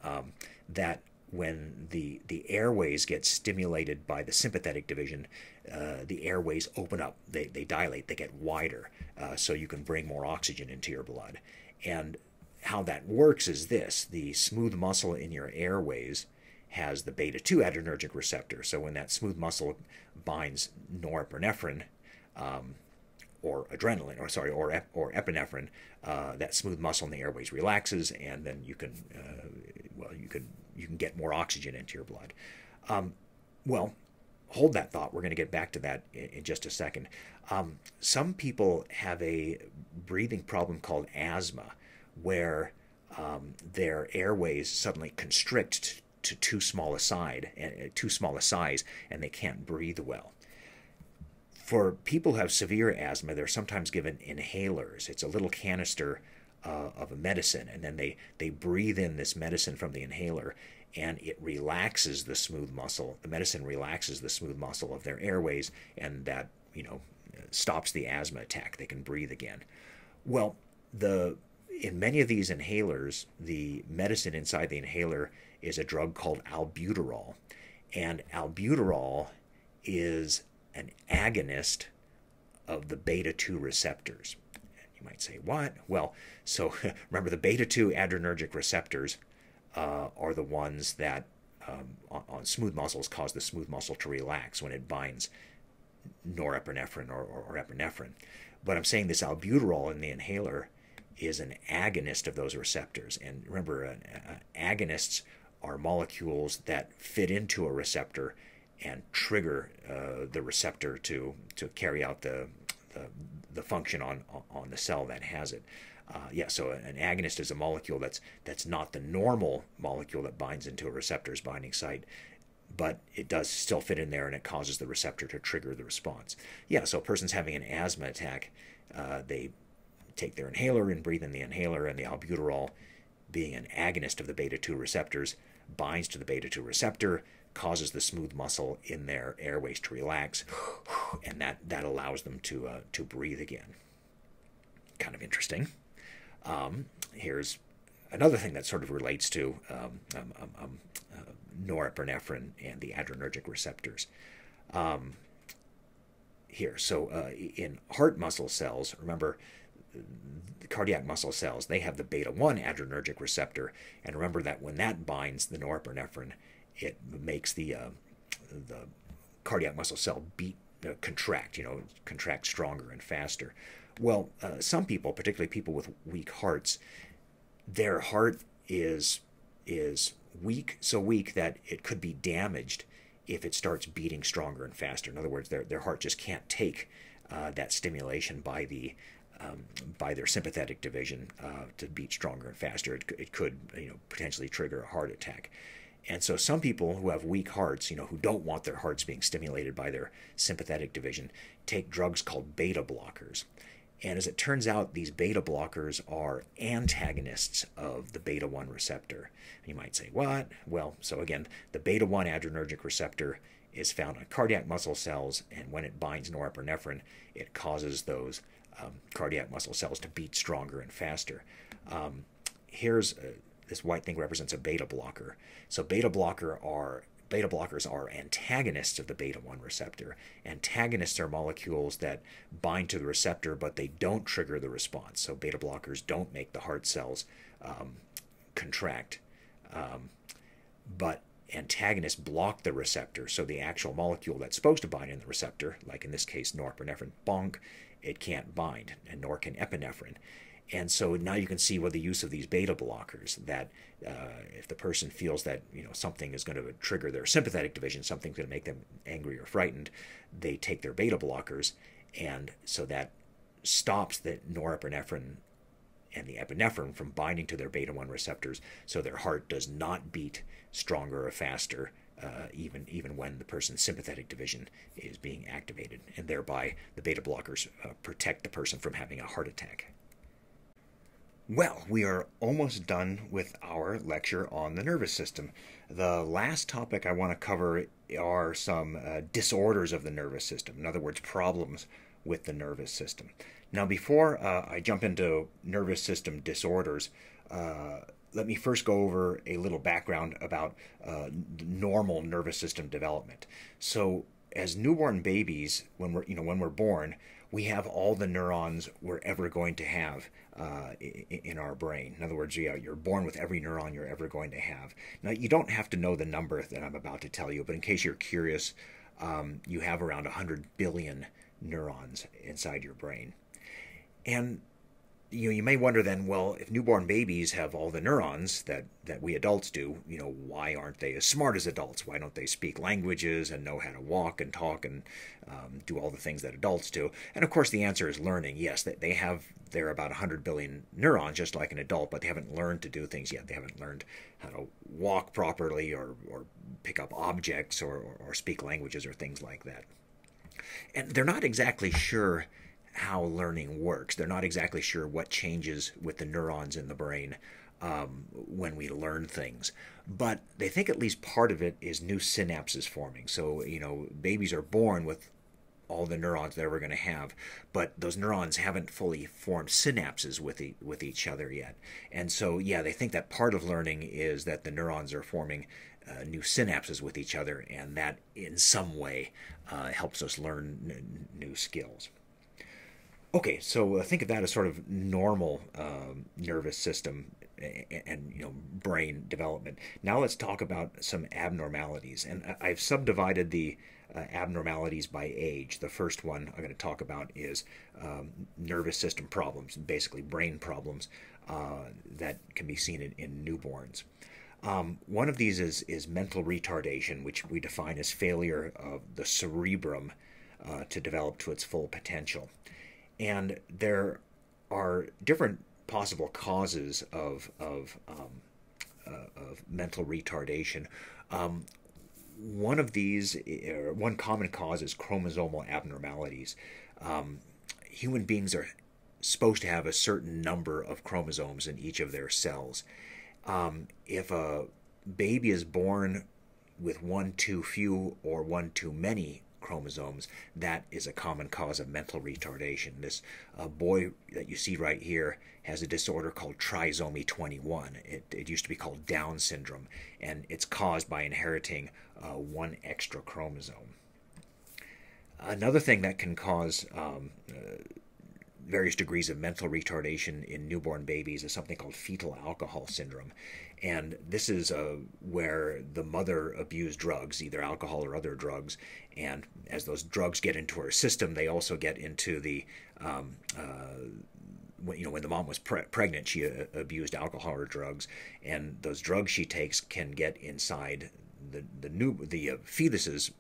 A: that when the airways get stimulated by the sympathetic division, the airways open up, they dilate, they get wider, so you can bring more oxygen into your blood. And how that works is this: the smooth muscle in your airways has the beta-2 adrenergic receptor. So when that smooth muscle binds norepinephrine, or adrenaline, or epinephrine, that smooth muscle in the airways relaxes, and then you can get more oxygen into your blood. Well, hold that thought. We're going to get back to that in just a second. Some people have a breathing problem called asthma, where their airways suddenly constrict to too small a size, and they can't breathe well. For people who have severe asthma, they're sometimes given inhalers. It's a little canister of a medicine, and then they breathe in this medicine from the inhaler, and it relaxes the smooth muscle. The medicine relaxes the smooth muscle of their airways, and that stops the asthma attack. They can breathe again. Well, in many of these inhalers, the medicine inside the inhaler is a drug called albuterol. And albuterol is an agonist of the beta 2 receptors. You might say, what? Well, so remember the beta 2 adrenergic receptors are the ones that on smooth muscles cause the smooth muscle to relax when it binds norepinephrine or epinephrine. But I'm saying this albuterol in the inhaler is an agonist of those receptors. And remember, agonists are molecules that fit into a receptor and trigger the receptor to carry out the function on the cell that has it. So an agonist is a molecule that's not the normal molecule that binds into a receptor's binding site, but it does still fit in there, and it causes the receptor to trigger the response. So a person's having an asthma attack, they take their inhaler and breathe in the inhaler, and the albuterol, being an agonist of the beta 2 receptors, binds to the beta 2 receptor, causes the smooth muscle in their airways to relax, and that allows them to breathe again. Kind of interesting. Here's another thing that sort of relates to norepinephrine and the adrenergic receptors. In heart muscle cells, remember, the cardiac muscle cells, they have the beta 1 adrenergic receptor, and remember that when that binds the norepinephrine, it makes the cardiac muscle cell contract stronger and faster. Well, some people, particularly people with weak hearts, their heart is weak, so weak that it could be damaged if it starts beating stronger and faster. In other words, their heart just can't take that stimulation by their sympathetic division to beat stronger and faster. It could potentially trigger a heart attack. And so some people who have weak hearts, who don't want their hearts being stimulated by their sympathetic division, take drugs called beta blockers. And as it turns out, these beta blockers are antagonists of the beta 1 receptor. You might say, what? Well, so again, the beta 1 adrenergic receptor is found on cardiac muscle cells, and when it binds norepinephrine, it causes those cardiac muscle cells to beat stronger and faster. Here's this white thing represents a beta blocker. So beta blockers are antagonists of the beta 1 receptor. Antagonists are molecules that bind to the receptor, but they don't trigger the response. So beta blockers don't make the heart cells contract. But antagonists block the receptor, so the actual molecule that's supposed to bind in the receptor, like in this case norepinephrine, bonk, it can't bind, and nor can epinephrine. And so now you can see with the use of these beta blockers that if the person feels that something is going to trigger their sympathetic division, something's going to make them angry or frightened, they take their beta blockers, and so that stops the norepinephrine and the epinephrine from binding to their beta 1 receptors, so their heart does not beat stronger or faster, even when the person's sympathetic division is being activated, and thereby the beta blockers protect the person from having a heart attack. Well, we are almost done with our lecture on the nervous system. The last topic I want to cover are some disorders of the nervous system. In other words, problems with the nervous system. Now, before I jump into nervous system disorders, let me first go over a little background about normal nervous system development. So, as newborn babies, when we're born, we have all the neurons we're ever going to have in our brain. In other words, you're born with every neuron you're ever going to have. Now, you don't have to know the number that I'm about to tell you, but in case you're curious, you have around 100 billion neurons inside your brain. And you may wonder then, well, if newborn babies have all the neurons that we adults do, why aren't they as smart as adults? Why don't they speak languages and know how to walk and talk and do all the things that adults do? And of course, the answer is learning. Yes, they're about 100 billion neurons, just like an adult, but they haven't learned to do things yet. They haven't learned how to walk properly or pick up objects or speak languages or things like that. And they're not exactly sure how learning works. They're not exactly sure what changes with the neurons in the brain when we learn things. But they think at least part of it is new synapses forming. So, babies are born with all the neurons that we're going to have, but those neurons haven't fully formed synapses with each other yet. And so, yeah, they think that part of learning is that the neurons are forming new synapses with each other, and that in some way helps us learn new skills. Okay, so think of that as sort of normal nervous system and brain development. Now let's talk about some abnormalities, and I've subdivided the abnormalities by age. The first one I'm going to talk about is nervous system problems, basically brain problems that can be seen in newborns. One of these is mental retardation, which we define as failure of the cerebrum to develop to its full potential. And there are different possible causes of mental retardation. One of these, one common cause is chromosomal abnormalities. Human beings are supposed to have a certain number of chromosomes in each of their cells. If a baby is born with one too few or one too many chromosomes, that is a common cause of mental retardation. This boy that you see right here has a disorder called trisomy 21. It used to be called Down syndrome, and it's caused by inheriting one extra chromosome. Another thing that can cause various degrees of mental retardation in newborn babies is something called fetal alcohol syndrome. And this is where the mother abused drugs, either alcohol or other drugs, and as those drugs get into her system, they also get into the when the mom was pregnant, she abused alcohol or drugs, and those drugs she takes can get inside the fetus's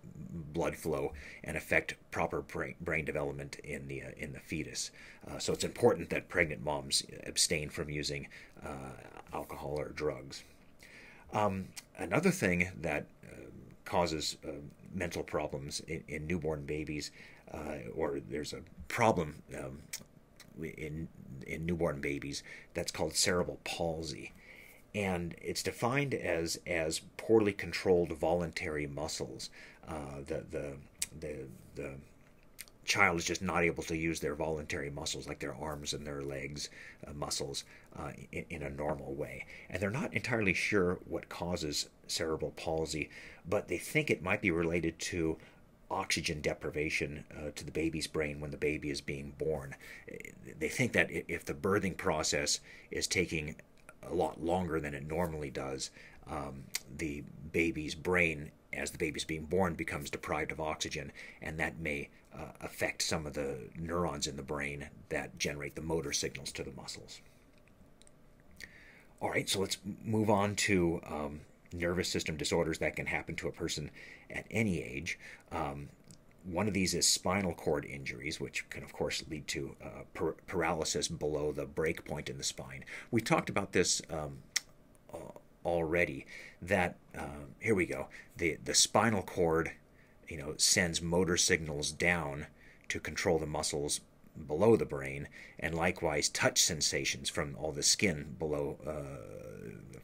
A: blood flow and affect proper brain development in the fetus. So it's important that pregnant moms abstain from using alcohol or drugs. Another thing that causes mental problems in newborn babies, or there's a problem in newborn babies that's called cerebral palsy. And it's defined as poorly controlled voluntary muscles. The child is just not able to use their voluntary muscles, like their arms and their legs muscles, in a normal way. And they're not entirely sure what causes cerebral palsy, but they think it might be related to oxygen deprivation to the baby's brain when the baby is being born. They think that if the birthing process is taking a lot longer than it normally does, the baby's brain, as the baby's being born, becomes deprived of oxygen, and that may affect some of the neurons in the brain that generate the motor signals to the muscles. All right, so let's move on to nervous system disorders that can happen to a person at any age. One of these is spinal cord injuries, which can, of course, lead to paralysis below the break point in the spine. We talked about this already, that, here we go, the spinal cord, sends motor signals down to control the muscles below the brain, and likewise touch sensations from all the skin below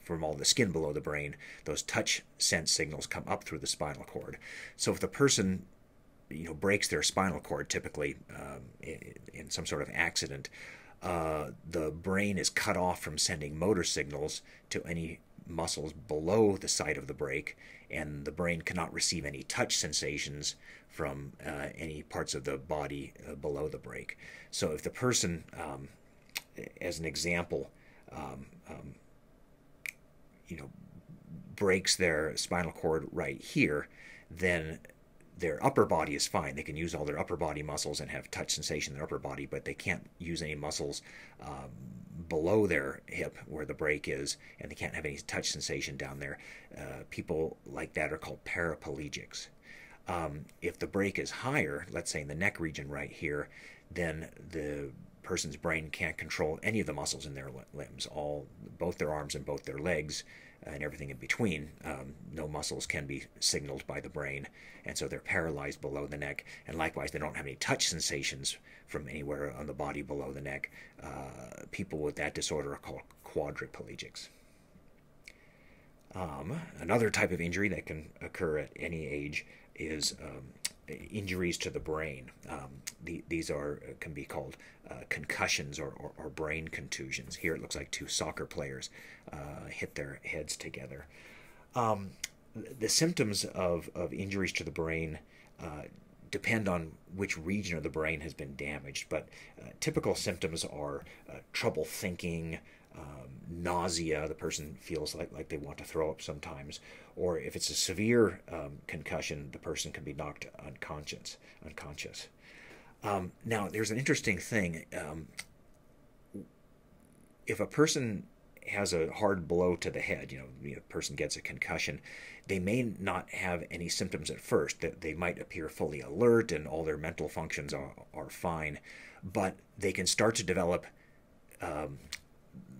A: the brain. Those touch sense signals come up through the spinal cord. So if the person breaks their spinal cord, typically in some sort of accident, the brain is cut off from sending motor signals to any muscles below the site of the break, and the brain cannot receive any touch sensations from any parts of the body below the break. So if the person, as an example, breaks their spinal cord right here, then their upper body is fine. They can use all their upper body muscles and have touch sensation in their upper body, but they can't use any muscles below their hip where the break is, and they can't have any touch sensation down there. People like that are called paraplegics. If the break is higher, let's say in the neck region right here, then the person's brain can't control any of the muscles in their limbs, both their arms and both their legs, and everything in between. No muscles can be signaled by the brain, and so they're paralyzed below the neck. And likewise, they don't have any touch sensations from anywhere on the body below the neck. People with that disorder are called quadriplegics. Another type of injury that can occur at any age is injuries to the brain. These can be called concussions or brain contusions. Here it looks like two soccer players hit their heads together. The symptoms of injuries to the brain depend on which region of the brain has been damaged, but typical symptoms are trouble thinking, nausea. The person feels like they want to throw up sometimes, or if it's a severe concussion, the person can be knocked unconscious. Now, there's an interesting thing. If a person has a hard blow to the head, a person gets a concussion, they may not have any symptoms at first. That they might appear fully alert and all their mental functions are fine, but they can start to develop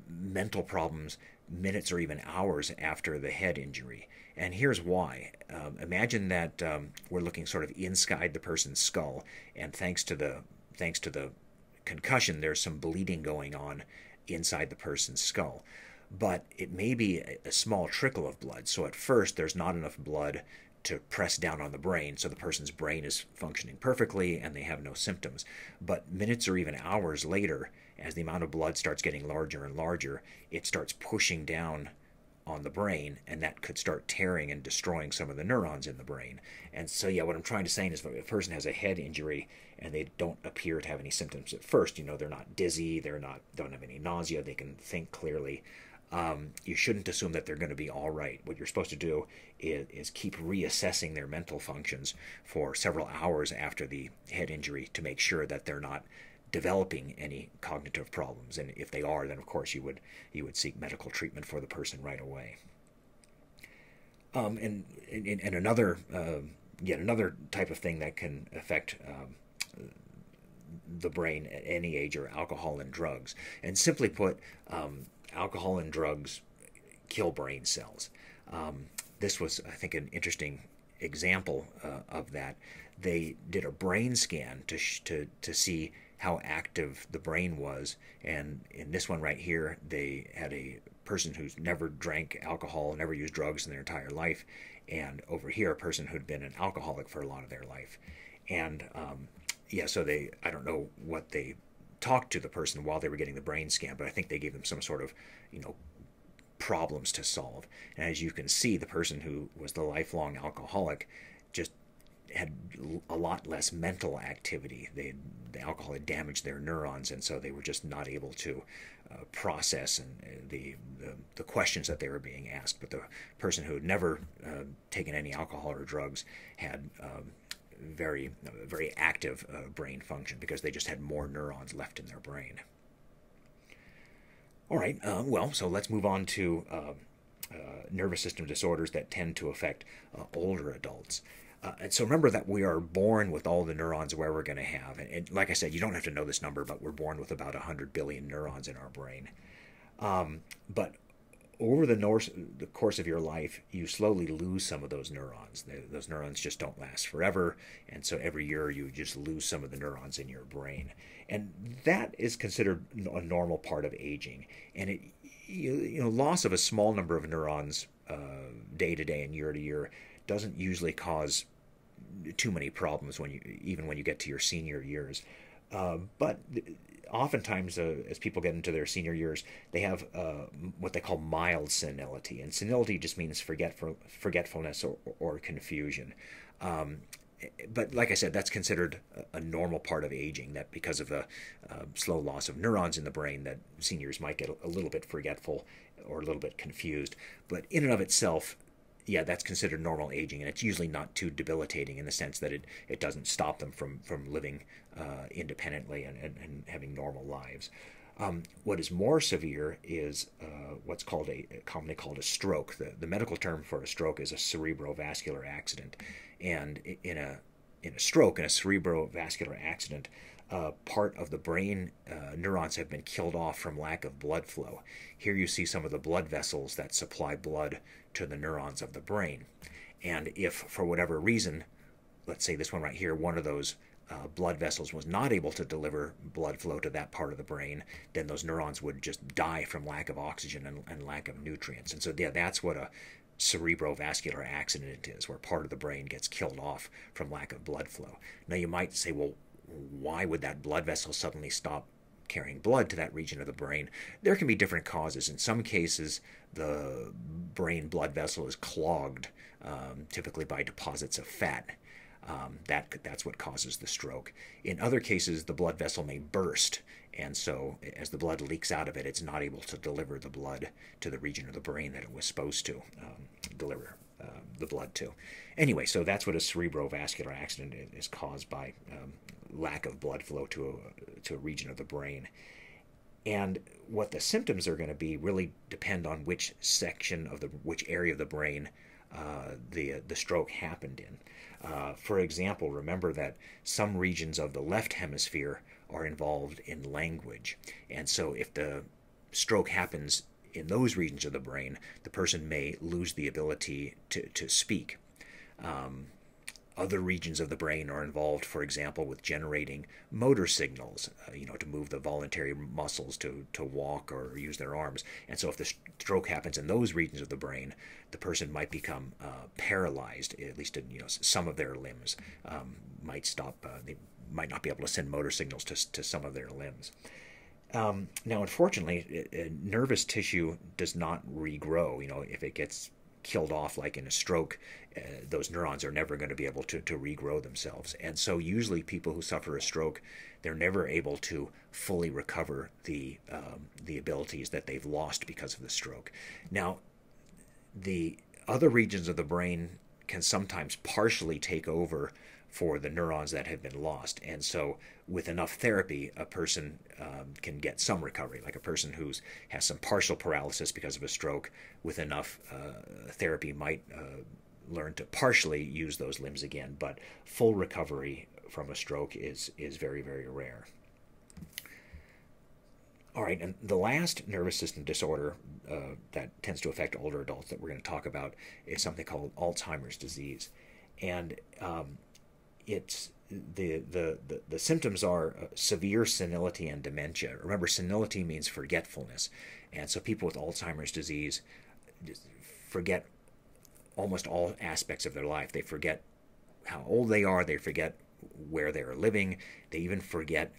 A: mental problems minutes or even hours after the head injury. And here's why. Imagine that we're looking sort of inside the person's skull, and thanks to the concussion, there's some bleeding going on inside the person's skull. But it may be a small trickle of blood. So at first, there's not enough blood to press down on the brain, so the person's brain is functioning perfectly and they have no symptoms. But minutes or even hours later, as the amount of blood starts getting larger and larger, it starts pushing down on the brain, and that could start tearing and destroying some of the neurons in the brain. And so, yeah, what I'm trying to say is if a person has a head injury and they don't appear to have any symptoms at first, they're not dizzy, don't have any nausea, they can think clearly, you shouldn't assume that they're going to be all right. What you're supposed to do is keep reassessing their mental functions for several hours after the head injury to make sure that they're not developing any cognitive problems. And if they are, then of course you would seek medical treatment for the person right away. And another yet another type of thing that can affect the brain at any age are alcohol and drugs. And simply put, alcohol and drugs kill brain cells. This was, I think, an interesting example of that. They did a brain scan to see how active the brain was, and in this one right here, they had a person who's never drank alcohol, never used drugs in their entire life, and over here, a person who'd been an alcoholic for a lot of their life. And so I don't know what they talked to the person while they were getting the brain scan, but I think they gave them some sort of, problems to solve. And as you can see, the person who was the lifelong alcoholic just had a lot less mental activity. The alcohol had damaged their neurons, and so they were just not able to process and the questions that they were being asked. But the person who had never taken any alcohol or drugs had very active brain function because they just had more neurons left in their brain. All right, so let's move on to nervous system disorders that tend to affect older adults. And so remember that we are born with all the neurons where we're going to have. And like I said, you don't have to know this number, but we're born with about 100 billion neurons in our brain. But over the course of your life, you slowly lose some of those neurons. Those neurons just don't last forever, and so every year you just lose some of the neurons in your brain. And that is considered a normal part of aging. And loss of a small number of neurons day to day and year to year doesn't usually cause too many problems even when you get to your senior years. But oftentimes, as people get into their senior years, they have what they call mild senility. And senility just means forgetfulness or confusion. But like I said, that's considered a normal part of aging, that because of the slow loss of neurons in the brain, that seniors might get a little bit forgetful or a little bit confused. But in and of itself, yeah, that's considered normal aging, and it's usually not too debilitating in the sense that it doesn't stop them from living independently and having normal lives. What is more severe is what's commonly called a stroke. The medical term for a stroke is a cerebrovascular accident, and in a stroke, in a cerebrovascular accident, part of the brain neurons have been killed off from lack of blood flow. Here you see some of the blood vessels that supply blood to the neurons of the brain. And if, for whatever reason, let's say this one right here, one of those blood vessels was not able to deliver blood flow to that part of the brain, then those neurons would just die from lack of oxygen and lack of nutrients. And so, yeah, that's what cerebrovascular accident is, where part of the brain gets killed off from lack of blood flow. Now you might say, well, why would that blood vessel suddenly stop carrying blood to that region of the brain? There can be different causes. In some cases, the brain blood vessel is clogged, typically by deposits of fat. That's what causes the stroke. In other cases, the blood vessel may burst, and so as the blood leaks out of it, it's not able to deliver the blood to the region of the brain that it was supposed to deliver the blood to. Anyway, so that's what a cerebrovascular accident is caused by, lack of blood flow to a region of the brain. And what the symptoms are going to be really depend on which area of the brain the stroke happened in. For example, remember that some regions of the left hemisphere are involved in language. And so if the stroke happens in those regions of the brain, the person may lose the ability to speak. Other regions of the brain are involved, for example, with generating motor signals, to move the voluntary muscles to walk or use their arms. And so if the stroke happens in those regions of the brain, the person might become paralyzed, at least in some of their limbs might stop. They might not be able to send motor signals to some of their limbs. Now, unfortunately, nervous tissue does not regrow. If it gets killed off like in a stroke, those neurons are never going to be able to regrow themselves. And so usually people who suffer a stroke, they're never able to fully recover the abilities that they've lost because of the stroke. Now, the other regions of the brain can sometimes partially take over for the neurons that have been lost. And so with enough therapy, a person can get some recovery. Like a person who has some partial paralysis because of a stroke, with enough therapy might learn to partially use those limbs again. But full recovery from a stroke is very, very rare. All right, and the last nervous system disorder that tends to affect older adults that we're going to talk about is something called Alzheimer's disease. And it's the symptoms are severe senility and dementia. Remember, senility means forgetfulness, and so people with Alzheimer's disease forget almost all aspects of their life. They forget how old they are. They forget where they are living. They even forget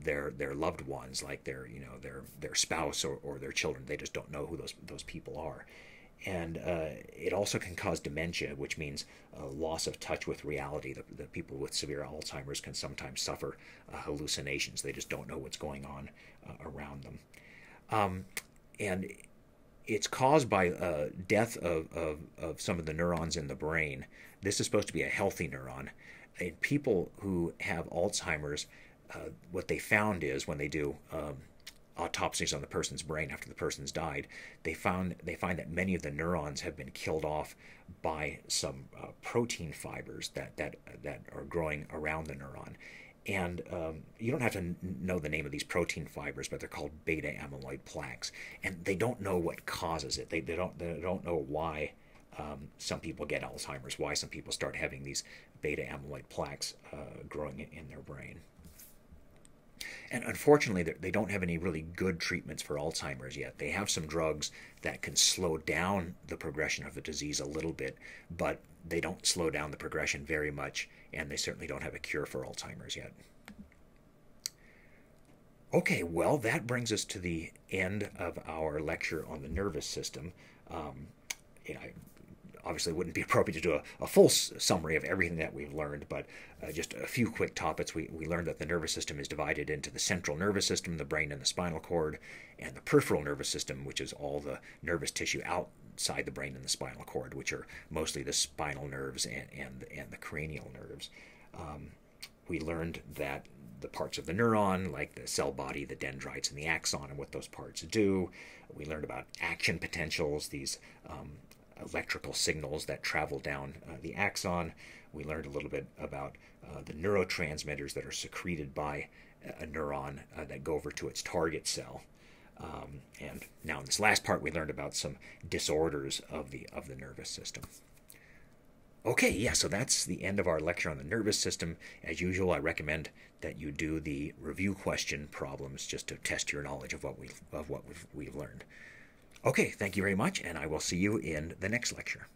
A: their loved ones, like their spouse or their children. They just don't know who those people are. And it also can cause dementia, which means loss of touch with reality. The people with severe Alzheimer's can sometimes suffer hallucinations. They just don't know what's going on around them. And it's caused by death of some of the neurons in the brain. This is supposed to be a healthy neuron. In people who have Alzheimer's, what they found is when they do autopsies on the person's brain after the person's died, they find that many of the neurons have been killed off by some protein fibers that are growing around the neuron. And you don't have to know the name of these protein fibers, but they're called beta amyloid plaques, and they don't know what causes it. They don't know why some people get Alzheimer's, why some people start having these beta amyloid plaques growing in their brain. And unfortunately, they don't have any really good treatments for Alzheimer's yet. They have some drugs that can slow down the progression of the disease a little bit, but they don't slow down the progression very much, and they certainly don't have a cure for Alzheimer's yet. Okay, well, that brings us to the end of our lecture on the nervous system. Obviously, it wouldn't be appropriate to do a full summary of everything that we've learned, but just a few quick topics. We learned that the nervous system is divided into the central nervous system, the brain and the spinal cord, and the peripheral nervous system, which is all the nervous tissue outside the brain and the spinal cord, which are mostly the spinal nerves and the cranial nerves. We learned that the parts of the neuron, like the cell body, the dendrites, and the axon, and what those parts do. We learned about action potentials, these electrical signals that travel down the axon. We learned a little bit about the neurotransmitters that are secreted by a neuron that go over to its target cell. And now in this last part, we learned about some disorders of the nervous system. Okay, yeah, so that's the end of our lecture on the nervous system. As usual, I recommend that you do the review question problems just to test your knowledge of what we've learned. Okay, thank you very much, and I will see you in the next lecture.